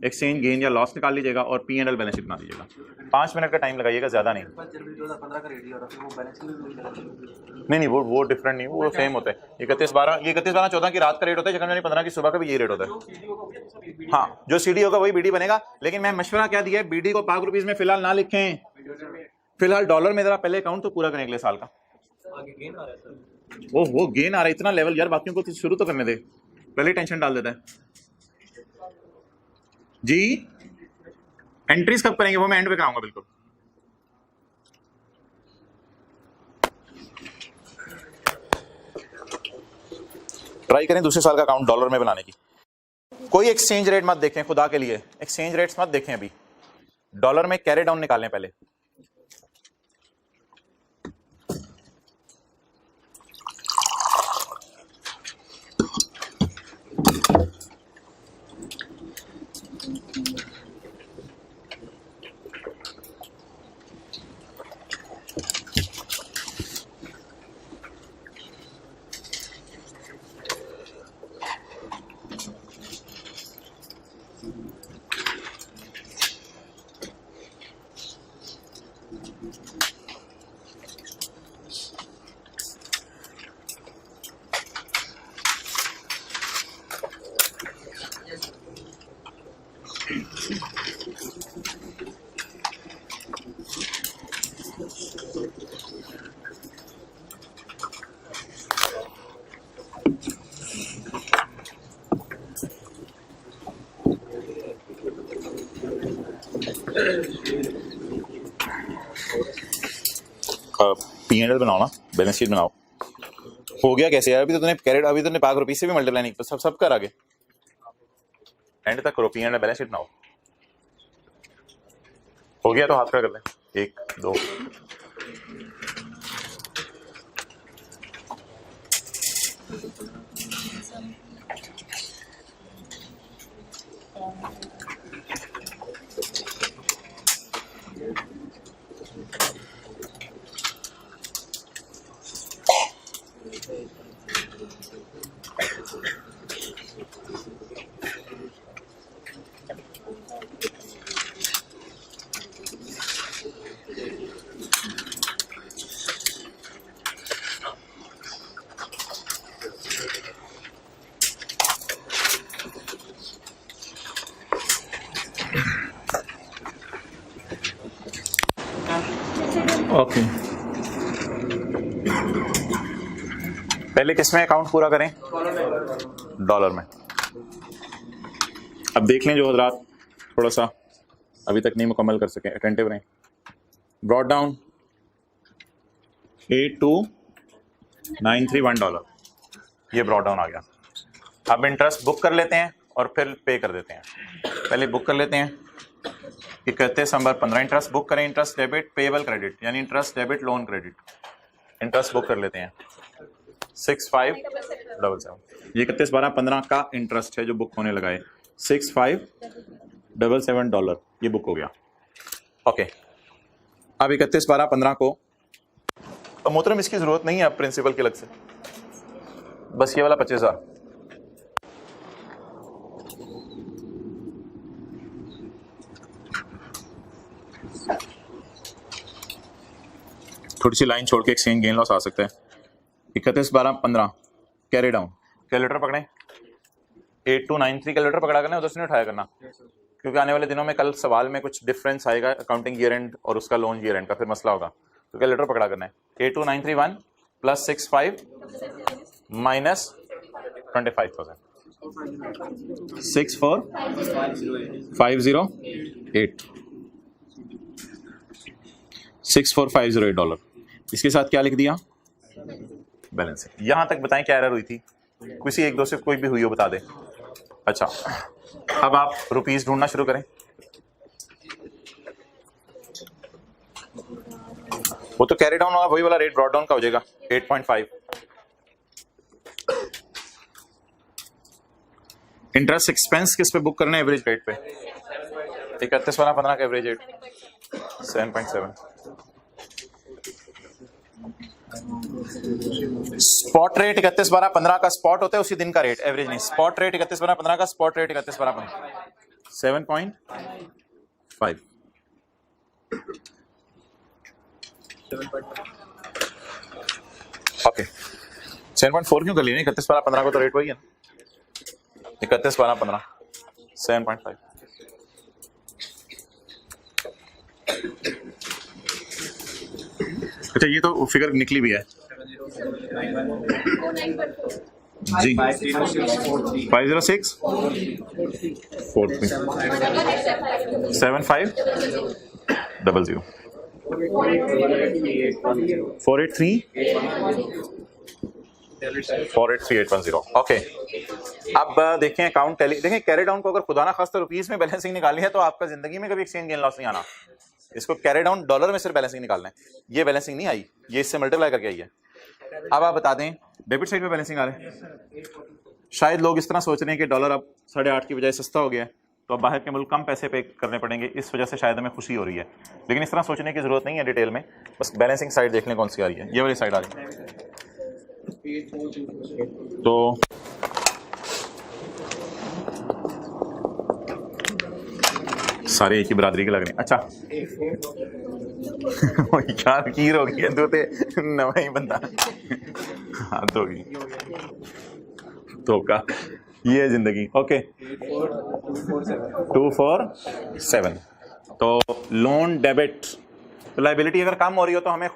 एक्सचेंज गेन या लॉस निकाल लीजिएगा और P&L बैलेंस शीट बना दीजिएगा। 5 मिनट का टाइम लगाइएगा, ज्यादा नहीं। नहीं वो डिफरेंट नहीं, वो सेम होता है। 31/12 की रात का रेट होता है, जनवरी 15 की सुबह का भी यही रेट होता है। हाँ, जो CD होगा वही BD बनेगा। लेकिन मैं मशवरा क्या दिया है, BD को पाक रुपीज में फिलहाल ना लिखें, फिलहाल डॉलर में जरा पहले अकाउंट तो पूरा करें अगले साल का। वो गेन आ रहा है इतना लेवल यार, बाकियों को तो शुरू तो करने दे, पहले टेंशन डाल देता है जी। एंट्रीज कब करेंगे वो मैं एंड पे कराऊंगा बिल्कुल। ट्राई करें दूसरे साल का अकाउंट डॉलर में बनाने की। कोई एक्सचेंज रेट मत देखें, खुदा के लिए एक्सचेंज रेट्स मत देखें। अभी डॉलर में कैरी डाउन निकालें पहले। P&L बनाओ ना, बैलेंस शीट बनाओ। हो गया कैसे यार, अभी तो तूने कैरेट, अभी तूने पाक रुपीज से भी मल्टीप्लाई नहीं, तो सब कर आगे एंड तक करो। P&L बैलेंस शीट बनाओ। हो गया तो हाथ खड़ा कर ले, 1 2। ओके, पहले किस में अकाउंट पूरा करें, डॉलर में। अब देख लें जो हजरात थोड़ा सा अभी तक नहीं मुकम्मल कर सके, अटेंटिव रहें। ब्रॉड डाउन $82,931, ये ब्रॉड डाउन आ गया। अब इंटरेस्ट बुक कर लेते हैं और फिर पे कर देते हैं। पहले बुक कर लेते हैं 31 दिसंबर 15, इंटरेस्ट बुक करें, इंटरेस्ट डेबिट पेएबल क्रेडिट, यानी interest debit loan credit. Interest book कर लेते हैं 6577, ये 31/12/15 का इंटरेस्ट है जो बुक होने लगा है, $6577, ये बुक हो गया। ओके, अब 31/12/15 को, तो मोहतरम इसकी जरूरत नहीं है अब प्रिंसिपल के अलग से, बस ये वाला 25,000। थोड़ी सी लाइन छोड़ के एक्सचेंज गेन लॉस आ सकता है। 31/12/15 कैरी डाउन, कैलकुलेटर पकड़ें, 8293 कैलकुलेटर पकड़ा करना, उधर से नहीं उठाया करना, क्योंकि आने वाले दिनों में कल सवाल में कुछ डिफरेंस आएगा अकाउंटिंग ईयर एंड और उसका लोन ईयर एंड का, फिर मसला होगा। तो कैलकुलेटर पकड़ा करना है, 82931 + 65 - 25,000, 64508 $64508। इसके साथ क्या लिख दिया, बैलेंस। यहां तक बताएं क्या एरर हुई थी, किसी एक दो से कोई भी हुई हो बता दे। अच्छा, अब आप रुपीस ढूंढना शुरू करें। वो तो कैरी डाउन होगा, वही वाला रेट ब्रॉड डाउन का हो जाएगा 8.5। इंटरेस्ट एक्सपेंस किस पे बुक करना है, एवरेज रेट पे। 31/12/15 का एवरेज रेट 7.7। स्पॉट रेट 31/12/15 का स्पॉट होता है उसी दिन का रेट, एवरेज नहीं। स्पॉट रेट 31/12/15 का, स्पॉट रेट 31/12/15 7.5। ओके, 7.4 क्यों कर ली? 31/12/15 को तो रेट वही है ना, 31/12/15 7.5। अच्छा, ये तो फिगर निकली भी है जी, 506 43 7500 483 483 810। ओके, अब देखें अकाउंट टैली, देखें कैरी डाउन को अगर खुदा ना खास्ता रुपीस में बैलेंसिंग निकालनी है तो आपका जिंदगी में कभी एक्सचेंज गेन लॉस नहीं आना। इसको कैरी डाउन डॉलर में सिर्फ बैलेंसिंग निकालना है, ये बैलेंसिंग नहीं आई, ये इससे मल्टीप्लाई करके आई है। अब आप बता दें डेबिट साइड पे बैलेंसिंग आ रहा है। शायद लोग इस तरह सोच रहे हैं कि डॉलर अब 8.5 की बजाय सस्ता हो गया है, तो अब बाहर के मुल्क कम पैसे पे करने पड़ेंगे, इस वजह से शायद हमें खुशी हो रही है, लेकिन इस तरह सोचने की जरूरत नहीं है डिटेल में। बस बैलेंसिंग साइड देख लें कौन सी आ रही है, ये वाली साइड आ रही है। तो सारे एक ही बरादरी के लग रहे हैं। अच्छा यार कीर हो गई तो नवा ही बंदा हाथ होगी तो का, ये है जिंदगी। ओके, 247। तो लोन डेबिट, तो लाइबिलिटी अगर कम हो रही हो तो हमें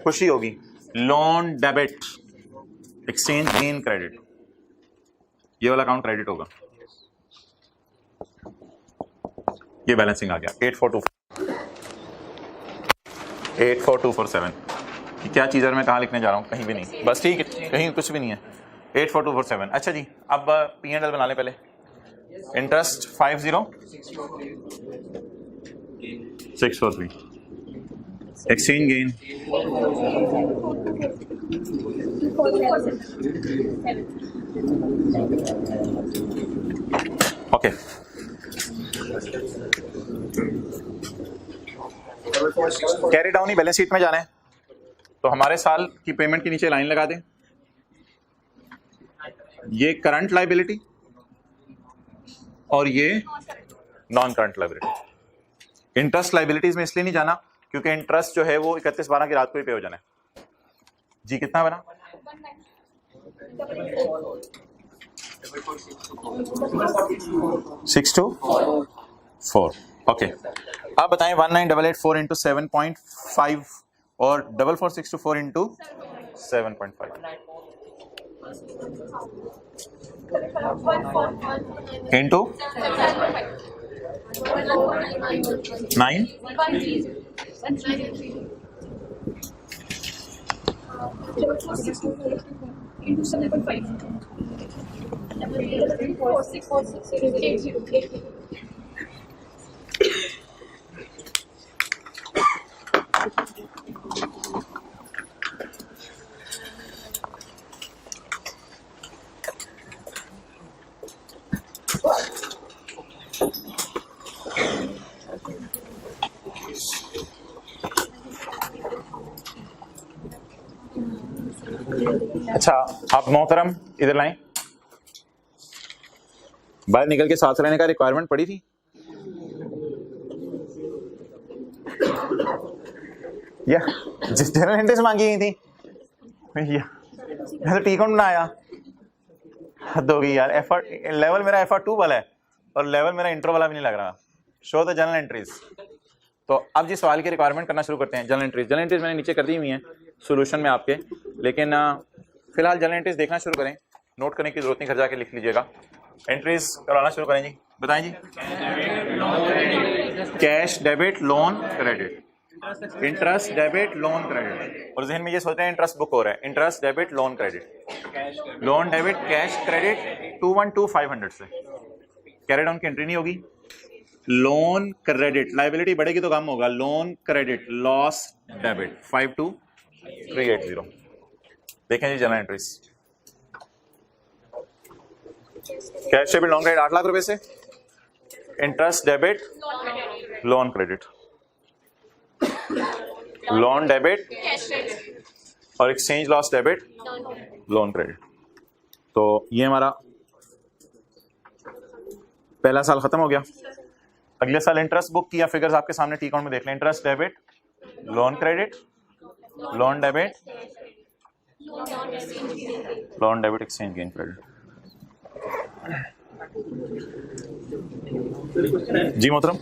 खुशी होगी। Loan debit, exchange gain credit, ये वाला अकाउंट क्रेडिट होगा, ये बैलेंसिंग आ गया 84247। क्या चीज़ है, मैं कहाँ लिखने जा रहा हूँ, कहीं भी नहीं, बस ठीक है, कहीं कुछ भी नहीं है। 84247। अच्छा जी, अब P&L बना लें पहले। Interest 50643, exchange gain 7। Okay, carry down ही बैलेंस शीट में जाना है, तो हमारे साल की पेमेंट के नीचे लाइन लगा दें। ये करंट लायबिलिटी और ये non current liability. Interest liabilities में इसलिए नहीं जाना क्योंकि इंटरेस्ट जो है वो 31/12 की रात को ही पे हो जाना है जी। कितना बना? 624। ओके, अब बताएं 19884 इंटू 7.5 और 44624 इंटू 7.5 इंटू 9 into 7.5. अच्छा, आप मोहतरम इधर लाएं। बाहर निकल के साथ रहने का रिक्वायरमेंट पड़ी थी या जनरल एंट्रीज मांगी गई थी या मैं तो टी कौन बनाया। हद होगी यार। एफर्ट लेवल मेरा एफर्ट 2 वाला है और लेवल मेरा इंट्रो वाला भी नहीं लग रहा। Show the general entries. तो अब जिस सवाल की रिक्वायरमेंट करना शुरू करते हैं। जनरल एंट्रीज मैंने नीचे कर दी हुई है सोल्यूशन में आपके, लेकिन फिलहाल जनरल एंट्रीज देखना शुरू करें। नोट करने की जरूरत नहीं, घर जाके लिख लीजिएगा। एंट्रीज कराना शुरू करें जी। बताएं जी। Cash, debit, loan, credit. Interest, debit, loan, credit. और जहन में ये सोच रहे हैं इंटरेस्ट बुक हो रहा है। Interest, debit, loan, credit. Loan, debit, cash, credit 212500 से कैरी डाउन की एंट्री नहीं होगी। लोन, क्रेडिट, लाइबिलिटी बढ़ेगी तो कम होगा। Loan, credit, loss, debit 52380। देखें जी general entries. Cash, debit, loan, credit 8 lakh रुपए से। Interest, debit, loan, credit, loan, debit और exchange loss, debit, loan, credit. तो ये हमारा पहला साल खत्म हो गया। अगले साल इंटरेस्ट बुक किया। फिगर्स आपके सामने टी अकाउंट में देख लें। Interest, debit, loan, credit, loan, debit, loan, debit, exchange gain, credit. जी मोहतरम,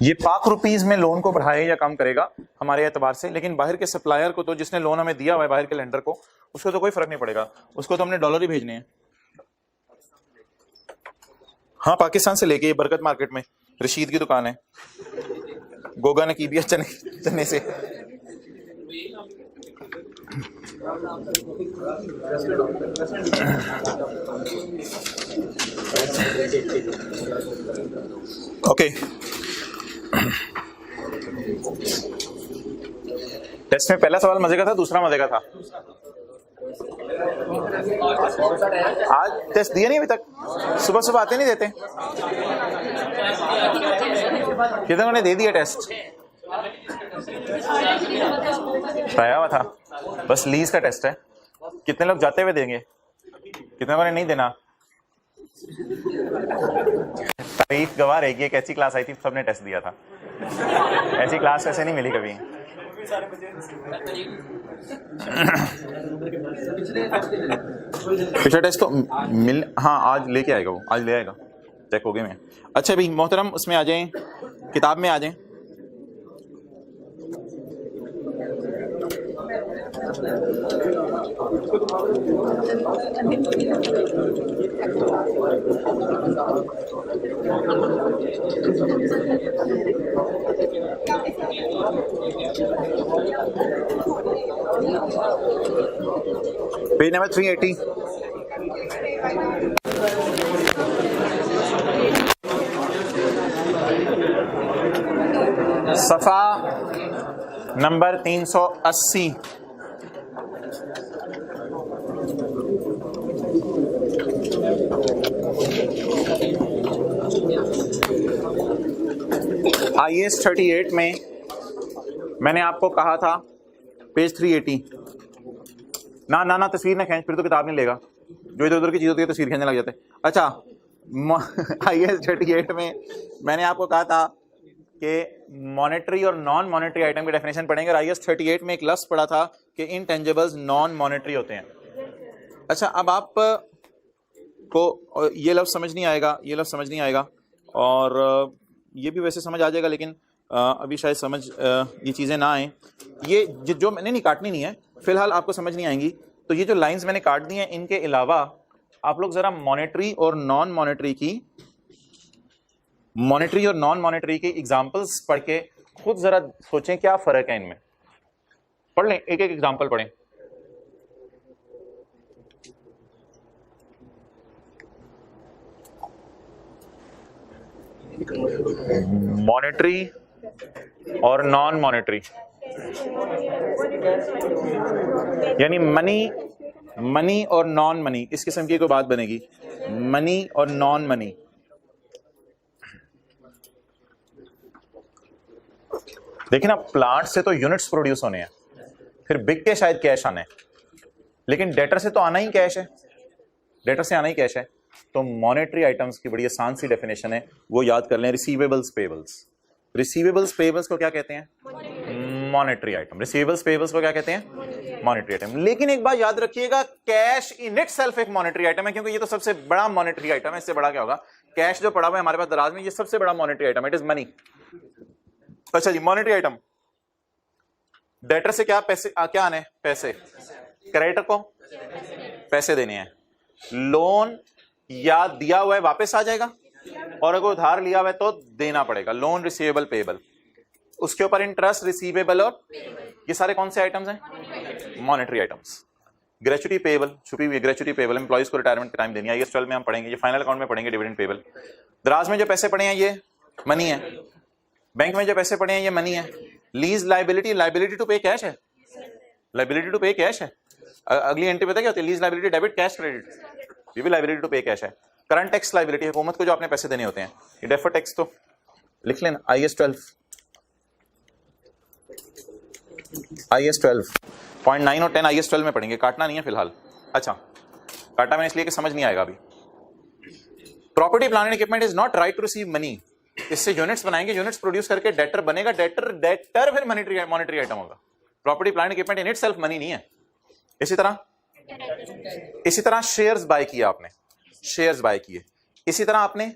ये पाक रुपीज में लोन को बढ़ाएगा या कम करेगा हमारे एतबार से, लेकिन बाहर के सप्लायर को तो, जिसने लोन हमें दिया हुआ है बाहर के लेंडर को, उसको तो कोई फर्क नहीं पड़ेगा। उसको तो हमने डॉलर ही भेजने हैं। हाँ, पाकिस्तान से लेके ये बरकत मार्केट में रशीद की दुकान है, गोगा ने की भी चने से। ओके, टेस्ट में पहला सवाल मजे का था, दूसरा मजे का था। आज टेस्ट दिया नहीं अभी तक? सुबह सुबह आते नहीं देते? कितनों ने दे दिया टेस्ट? बताया हुआ था, बस लीज का टेस्ट है। कितने लोग जाते हुए देंगे? कितने लोगों ने नहीं देना? तारीफ गवाह रहेगी। एक ऐसी क्लास आई थी सबने टेस्ट दिया था। ऐसी क्लास ऐसे नहीं मिली कभी। पिछला टेस्ट तो मिल, हाँ आज लेके आएगा वो, आज ले आएगा, चेक हो गए मैं। अच्छा भाई मोहतरम, उसमें आ जाएं, किताब में आ जाएं। Page number 380। सफा नंबर 380। IAS 38 में मैंने आपको कहा था, पेज 380। ना तस्वीर ना खींच, फिर तो किताब नहीं लेगा। जो इधर उधर की चीज होती है तस्वीर खींचने लग जाते हैं। अच्छा, IAS 38 में मैंने आपको कहा था कि मॉनेटरी और नॉन मॉनेटरी आइटम की डेफिनेशन पढ़ेंगे। IAS 38 में एक लफ्ज पढ़ा था कि इनटेंजिबल्स नॉन मॉनेटरी होते हैं। अच्छा, अब आप को ये लफ्ज समझ नहीं आएगा, ये लफ्ज समझ नहीं आएगा, और ये भी वैसे समझ आ जाएगा, लेकिन अभी शायद समझ ये चीज़ें ना आए। ये जो मैंने नहीं काटनी नहीं है, फिलहाल आपको समझ नहीं आएंगी। तो ये जो लाइंस मैंने काट दी हैं, इनके अलावा आप लोग ज़रा मॉनेटरी और नॉन मॉनेटरी की एग्जांपल्स पढ़ के खुद ज़रा सोचें क्या फ़र्क है इनमें। पढ़ लें, एक एक एग्जांपल पढ़ें। मॉनेटरी और नॉन मॉनेटरी, यानी मनी और नॉन मनी, इस किस्म की कोई बात बनेगी। मनी और नॉन मनी। देखिए ना, प्लांट से तो यूनिट्स प्रोड्यूस होने हैं, फिर बिक के शायद कैश आने, लेकिन डेटर से तो आना ही कैश है, डेटर से आना ही कैश है। तो मॉनेटरी आइटम्स की बड़ी आसान सी डेफिनेशन है, वो याद कर लें, रिसीवेबल्स पेबल्स। रिसीवेबल्स पेबल्स को क्या कहते हैं? Monetary item. रिसीवेबल्स पेबल्स को क्या कहते हैं? Monetary item. लेकिन एक बात याद रखिएगा, कैश इन इटसेल्फ एक मॉनेटरी आइटम है, क्योंकि ये तो सबसे बड़ा मॉनेटरी आइटम है। इससे बड़ा क्या होगा? कैश जो पड़ा हुआ है हमारे पास दराज में, ये सबसे बड़ा monetary item, it is money. अच्छा जी, मॉनेटरी आइटम। डेटर से क्या पैसे क्या आने? पैसे। क्रेडिटर को पैसे देने हैं। लोन या दिया हुआ है वापस आ जाएगा, और अगर उधार लिया हुआ है तो देना पड़ेगा। लोन रिसीवेबल पेबल, उसके ऊपर इंटरेस्ट रिसीवेबल, और ये सारे कौन से आइटम्स हैं? Monetary items. ग्रेचुटी पेबल, छुपी हुई ग्रेचुटी पेबल, एम्प्लॉइज को रिटायरमेंट के टाइम देनी है, ये 12 में हम पढ़ेंगे, ये फाइनल अकाउंट में पढ़ेंगे। Dividend payable. दराज में जो पैसे पड़े हैं ये मनी है, बैंक में जो पैसे पड़े हैं ये मनी है। लीज लाइबिलिटी, लाइबिलिटी टू पे कैश है, लाइबिलिटी टू पे कैश है। अगली एंट्री पता क्या होती है? Lease liability debit cash credit, ये भी लाइबिलिटी टू पे कैश है। करंट टैक्स लाइबिलिटी, हुकूमत को जो आपने पैसे देने होते हैं। ये डेफर टैक्स तो लिख लेना, IS 12.9 और 10 IS 12 में पढ़ेंगे, काटना नहीं है फिलहाल। अच्छा, काटा मैंने इसलिए कि समझ नहीं आएगा अभी। Property plant and equipment is not right to receive money. इससे यूनिट्स बनाएंगे, यूनिट्स प्रोड्यूस करके डेटर बनेगा, डेटर फिर मॉनेटरी आइटम होगा। Property plant equipment in itself money नहीं है। इसी तरह शेयर्स बाय किया आपने, शेयर्स बाय किए। इसी तरह आपने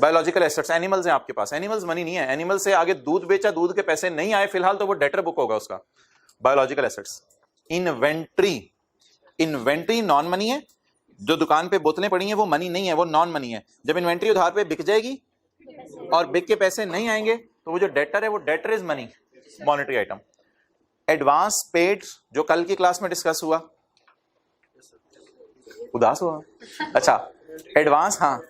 बायोलॉजिकल एसेट्स, एनिमल्स हैं आपके पास, एनिमल्स मनी नहीं है। एनिमल से आगे दूध बेचा, दूध के पैसे नहीं आए फिलहाल, तो वो डेटर बुक होगा उसका। Biological assets. Inventory non money है। जो दुकान पे बोतलें पड़ी हैं वो मनी नहीं है, वो नॉन मनी है। जब इन्वेंट्री उधार पे बिक जाएगी और बिक के पैसे नहीं आएंगे, तो वो जो डेटर है वो debtor is money, monetary item. Advance paid, जो कल की क्लास में डिस्कस हुआ, उदास हुआ? अच्छा, एडवांस, हाँ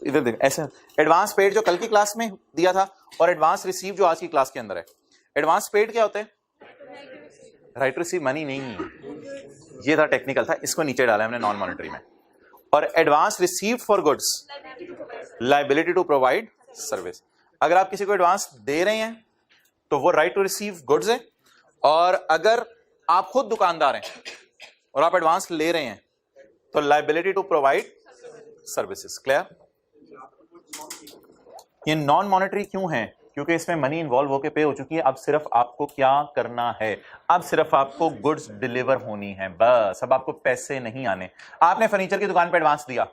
इधर देख, ऐसे एडवांस पेड जो कल की क्लास में दिया था, और एडवांस रिसीव जो आज की क्लास के अंदर है। एडवांस पेड क्या होते हैं? राइट टू रिसीव मनी नहीं है, ये था टेक्निकल था, इसको नीचे डाला हमने नॉन मॉनेटरी में। और advance receive for goods, liability to provide service. अगर आप किसी को एडवांस दे रहे हैं तो वो राइट टू रिसीव गुड्स है, और अगर आप खुद दुकानदार हैं और आप एडवांस ले रहे हैं तो liability to provide services. Clear? ये नॉन मॉनेटरी क्यों है? क्योंकि इसमें मनी इन्वॉल्व होकर पे हो चुकी है। अब सिर्फ आपको क्या करना है? अब सिर्फ आपको गुड्स डिलीवर होनी है, बस। अब आपको पैसे नहीं आने। आपने फर्नीचर की दुकान पे एडवांस दिया,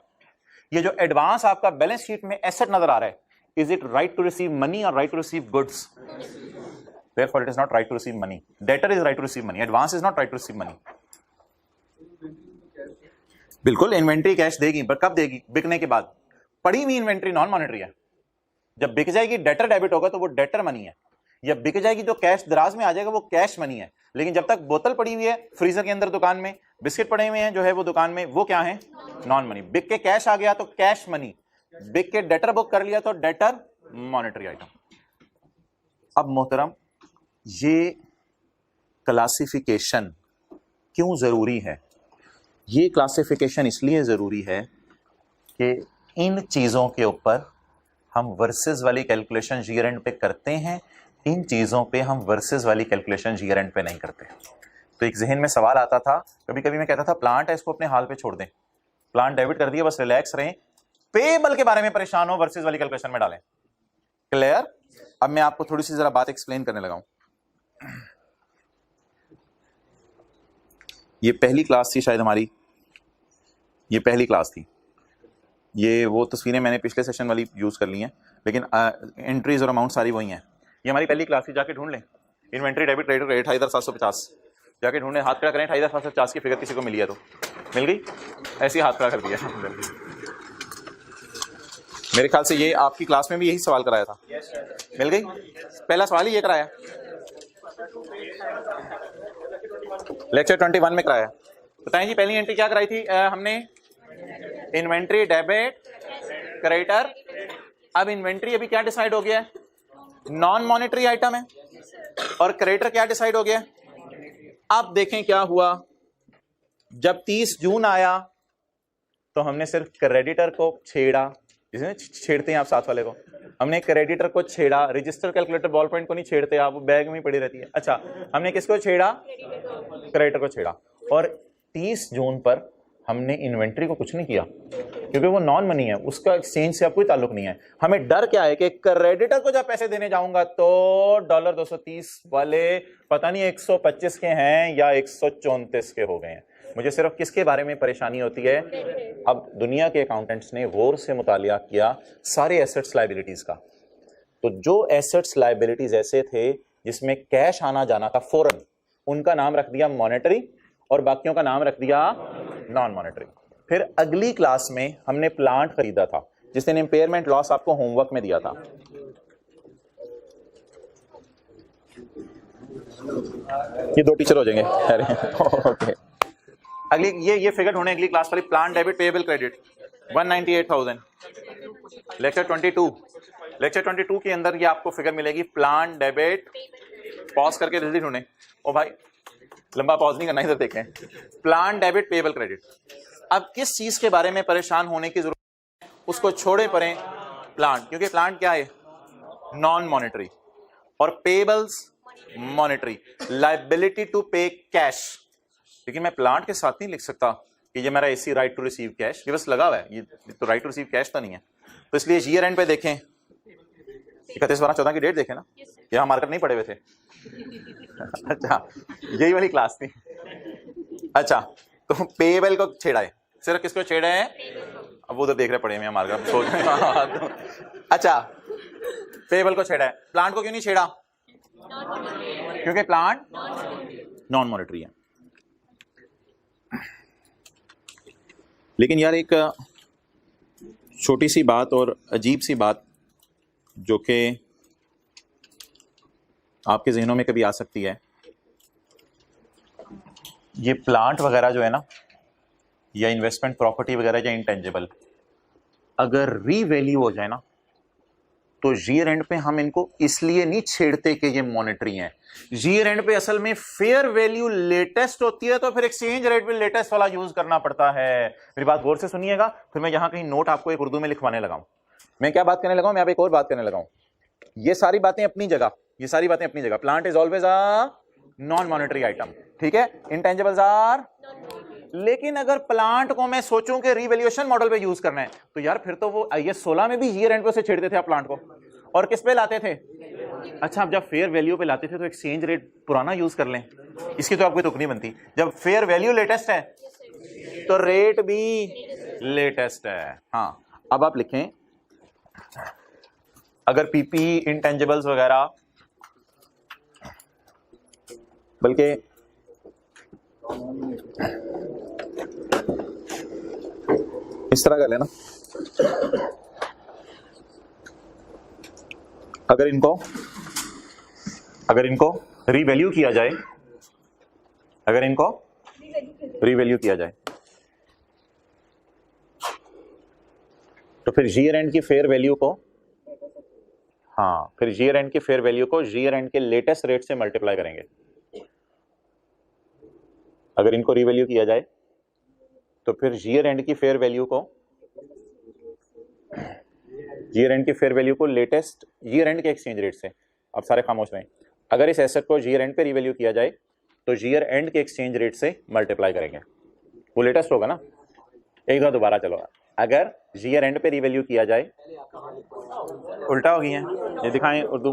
ये जो एडवांस आपका बैलेंस शीट में एसेट नजर आ रहा है, is it right to receive money और right to receive goods? Therefore, it is not right to receive money. Debtor is right to receive money. Advance is not right to receive money. बिल्कुल इन्वेंट्री कैश देगी, पर कब देगी? बिकने के बाद। पड़ी हुई इन्वेंट्री नॉन मॉनेटरी है। जब बिक जाएगी डेटर डेबिट होगा, तो वो डेटर मनी है। जब बिक जाएगी जो कैश दराज में आ जाएगा वो कैश मनी है। लेकिन जब तक बोतल पड़ी हुई है फ्रीजर के अंदर दुकान में, बिस्किट पड़े हुए हैं जो है वो दुकान में, वो क्या है? Non money. बिक के कैश आ गया तो कैश मनी, बिक के डेटर बुक कर लिया तो डेटर मॉनेटरी आइटम। अब मोहतरम, ये क्लासिफिकेशन क्यों जरूरी है? ये क्लासिफिकेशन इसलिए जरूरी है कि इन चीजों के ऊपर हम वर्सेस वाली कैलकुलेशन ईयर एंड पे करते हैं, इन चीजों पे हम वर्सेस वाली कैलकुलेशन ईयर एंड पे नहीं करते। तो एक जहन में सवाल आता था, कभी कभी मैं कहता था प्लांट है इसको अपने हाल पे छोड़ दें, प्लांट डेबिट कर दिया बस रिलैक्स रहें, पेबल के बारे में परेशान हो वर्सेस वाली कैलकुलेशन में डालें। क्लियर? अब मैं आपको थोड़ी सी जरा बात एक्सप्लेन करने लगा हूं। ये पहली क्लास थी शायद हमारी, ये पहली क्लास थी। ये वो तस्वीरें मैंने पिछले सेशन वाली यूज कर ली हैं, लेकिन एंट्रीज और अमाउंट सारी वही हैं। ये हमारी पहली क्लास थी, जाके ढूंढ लें। इन्वेंट्री डेबिट क्रेडिट 28,750, जाके ढूंढ लें, हाथ खड़ा करें। 28,750 की फिगर किसी को मिली है तो मिल गई, ऐसे ही हाथ खड़ा कर दिया। मेरे ख्याल से ये आपकी क्लास में भी यही सवाल कराया था। मिल गई? पहला सवाल ही ये कराया, लेक्चर 21 में कराया। बताएं जी, पहली एंट्री क्या कराई थी हमने? Inventory debit creditor. अब इन्वेंट्री अभी क्या डिसाइड हो गया है? नॉन मॉनेटरी आइटम है, और क्रेडिटर क्या डिसाइड हो गया? अब देखें क्या हुआ। जब 30 जून आया तो हमने सिर्फ क्रेडिटर को छेड़ा, जिसमें छेड़ते हैं आप साथ वाले को, हमने क्रेडिटर को छेड़ा, रजिस्टर कैलकुलेटर बॉल पॉइंट को नहीं छेड़ते आप, वो बैग में ही पड़ी रहती है। अच्छा, हमने किसको छेड़ा? क्रेडिटर को छेड़ा। और 30 जून पर हमने इन्वेंट्री को कुछ नहीं किया क्योंकि वो नॉन मनी है, उसका एक्सचेंज से अब कोई ताल्लुक नहीं है। हमें डर क्या है कि क्रेडिटर को जब पैसे देने जाऊंगा तो $230 वाले पता नहीं 125 के हैं या 134 के हो गए हैं। मुझे सिर्फ किसके बारे में परेशानी होती है? अब दुनिया के अकाउंटेंट्स ने गौर से मुतालिया किया सारे एसेट्स लायबिलिटीज का, तो जो एसेट्स लायबिलिटीज ऐसे थे जिसमें कैश आना जाना था फौरन, उनका नाम रख दिया मॉनेटरी और बाकियों का नाम रख दिया नॉन मॉनेटरी। फिर अगली क्लास में हमने प्लांट खरीदा था जिस दिन इंपेयरमेंट लॉस आपको होमवर्क में दिया था। ये 2 टीचर हो जाएंगे। अरे ओके, अगली ये फिगर ढूंढे अगली क्लास वाली। Plant debit payable credit 198,000। Lecture 22 के अंदर ये आपको फिगर मिलेगी। प्लांट डेबिट, पॉज करके जल्दी ढूंढे। ओ भाई लंबा पॉज नहीं करना, इधर देखें। Plant debit payable credit. अब किस चीज के बारे में परेशान होने की जरूरत है? उसको छोड़े पड़े प्लांट, क्योंकि प्लांट क्या है? नॉन मॉनेटरी, और पेएबल्स मॉनेटरी। लायबिलिटी टू पे कैश, लेकिन मैं प्लांट के साथ नहीं लिख सकता कि ये मेरा AC right to receive cash, ये बस लगा हुआ है, ये तो राइट टू रिसीव कैश तो नहीं है। तो इसलिए ईयर एंड पे देखें, 31/12/14 की डेट देखें ना, यहाँ मार्कर नहीं पड़े हुए थे। अच्छा, यही वाली क्लास थी। अच्छा, तो पेएबल को छेड़ा है, सिर्फ किसको छेड़ा है? अब वो तो देख रहे पड़े हैं मार्कर, सोच रहे। अच्छा, पेएबल को छेड़ा है। प्लांट को क्यों नहीं छेड़ा? क्योंकि प्लांट नॉन मॉनेटरी है। लेकिन यार एक छोटी सी बात और अजीब सी बात जो कि आपके जहनों में कभी आ सकती है, ये प्लांट वगैरह जो है ना, या इन्वेस्टमेंट प्रॉपर्टी वगैरह या इंटेंजिबल, अगर रीवैल्यू हो जाए ना, तो ईयर एंड पे हम इनको इसलिए नहीं छेड़ते कि ये मॉनेटरी हैं। ईयर एंड पे असल में फेयर वैल्यू लेटेस्ट होती है, तो फिर एक्सचेंज रेट भी लेटेस्ट वाला यूज करना पड़ता है। मेरी बात गौर से सुनिएगा, फिर मैं यहां कहीं नोट आपको एक उर्दू में लिखवाने लगा हूं। मैं क्या बात करने लगा हूं? मैं अब एक और बात करने लगा हूं। ये सारी बातें अपनी जगह, ये सारी बातें अपनी जगह। Plant is always a non monetary item, ठीक है। इंटेंजिबल्स आर, लेकिन अगर प्लांट को मैं सोचूं कि रीवैल्यूएशन मॉडल पे यूज करना है, तो यार फिर तो वो IAS 16 में भी ईयर एंड पे से छेड़ते थे आप प्लांट को, और किस पे लाते थे? अच्छा, अब जब फेयर वैल्यू पे लाते थे तो एक्सचेंज रेट पुराना यूज कर लें, इसकी तो आपको तुक नहीं बनती। जब फेयर वैल्यू लेटेस्ट है तो रेट भी लेटेस्ट है। हाँ, अब आप लिखें, अगर पीपी इंटेंजिबल्स वगैरह, बल्कि इस तरह कर लेना, अगर इनको रीवैल्यू किया जाए, अगर इनको रीवैल्यू किया जाए, तो फिर ईयर एंड की फेयर वैल्यू को, हाँ, फिर ईयर एंड की फेयर वैल्यू को ईयर एंड के लेटेस्ट रेट से मल्टीप्लाई करेंगे। अगर इनको रीवैल्यू किया जाए तो फिर ईयर एंड की फेयर वैल्यू को, ईयर एंड की फेयर वैल्यू को लेटेस्ट ईयर एंड के एक्सचेंज रेट से, अब सारे खामोश रहें, अगर इस एसेट को ईयर एंड पे रीवैल्यू किया जाए तो ईयर एंड के एक्सचेंज रेट से मल्टीप्लाई करेंगे, वो लेटेस्ट होगा ना। एक दो दोबारा चलो, अगर ईयर एंड पे रीवैल्यू किया जाए, उल्टा हो गई है ये, दिखाएं उर्दू,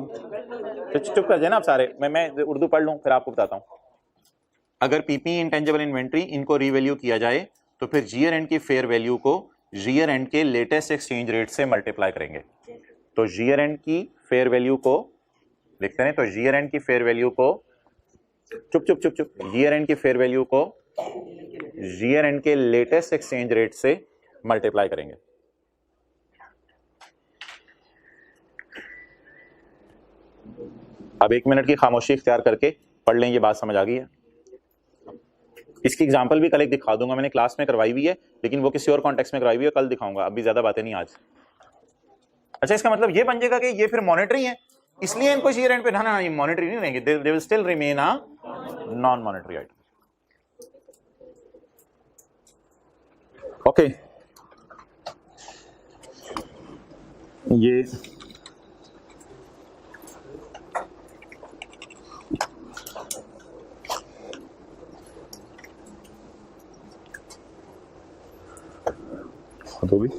चुप कर जाए ना आप सारे, मैं उर्दू पढ़ लूं फिर आपको बताता हूं। अगर पीपी इंटेंजिबल इन्वेंट्री इनको रीवैल्यू किया जाए तो फिर ईयर एंड की फेयर वैल्यू को ईयर एंड के लेटेस्ट एक्सचेंज रेट से मल्टीप्लाई करेंगे। तो ईयर एंड की फेयर वैल्यू को लिखते हैं, तो ईयर एंड की फेयर वैल्यू को, चुप, ईयर एंड की फेयर वैल्यू को ईयर एंड के लेटेस्ट एक्सचेंज रेट से मल्टीप्लाई करेंगे। अब 1 मिनट की खामोशी इख्तियार करके पढ़ लें, ये बात समझ आ गई है। इसकी एग्जांपल भी कल एक दिखा दूंगा, मैंने क्लास में करवाई हुई है, लेकिन वो किसी और कॉन्टेक्स्ट में करवाई हुई है, कल दिखाऊंगा, अभी ज्यादा बातें नहीं आज। अच्छा, इसका मतलब ये बन जाएगा कि ये फिर मॉनेटरी है, इसलिए इनको ईयर एंड पे, ना ये मॉनेटरी नहीं रहेंगे, they will still remain a non monetary item. Okay, ये तो भी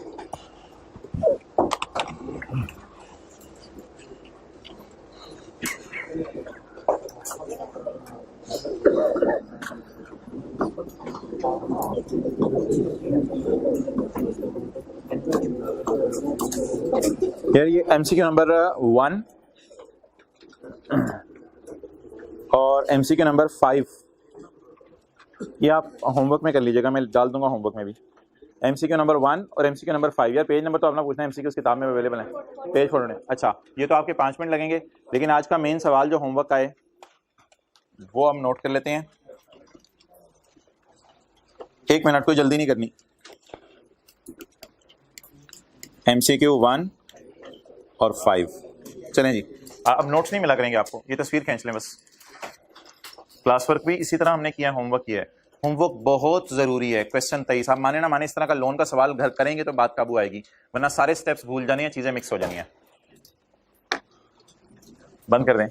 यार ये एमसीक्यू नंबर 1 और एमसीक्यू नंबर 5 ये आप होमवर्क में कर लीजिएगा, मैं डाल दूंगा होमवर्क में भी। एमसीक्यू नंबर 1 और एमसीक्यू नंबर 5, यार पेज नंबर तो अपना पूछना है, एमसीक्यू किताब में अवेलेबल है, पेज फोड़ने। अच्छा ये तो आपके 5 मिनट लगेंगे, लेकिन आज का मेन सवाल जो होमवर्क का है वो हम नोट कर लेते हैं। 1 मिनट, कोई जल्दी नहीं करनी। एमसीक्यू 1 और 5 चलें जी। अब नोट्स नहीं मिला करेंगे आपको, ये तस्वीर खींच लें बस। क्लास वर्क भी इसी तरह हमने किया, होमवर्क किया है। होमवर्क बहुत जरूरी है। क्वेश्चन 23, आप माने ना माने इस तरह का लोन का सवाल घर करेंगे तो बात काबू आएगी, वरना सारे स्टेप्स भूल जानी है, चीजें मिक्स हो जानी है। बंद कर दें।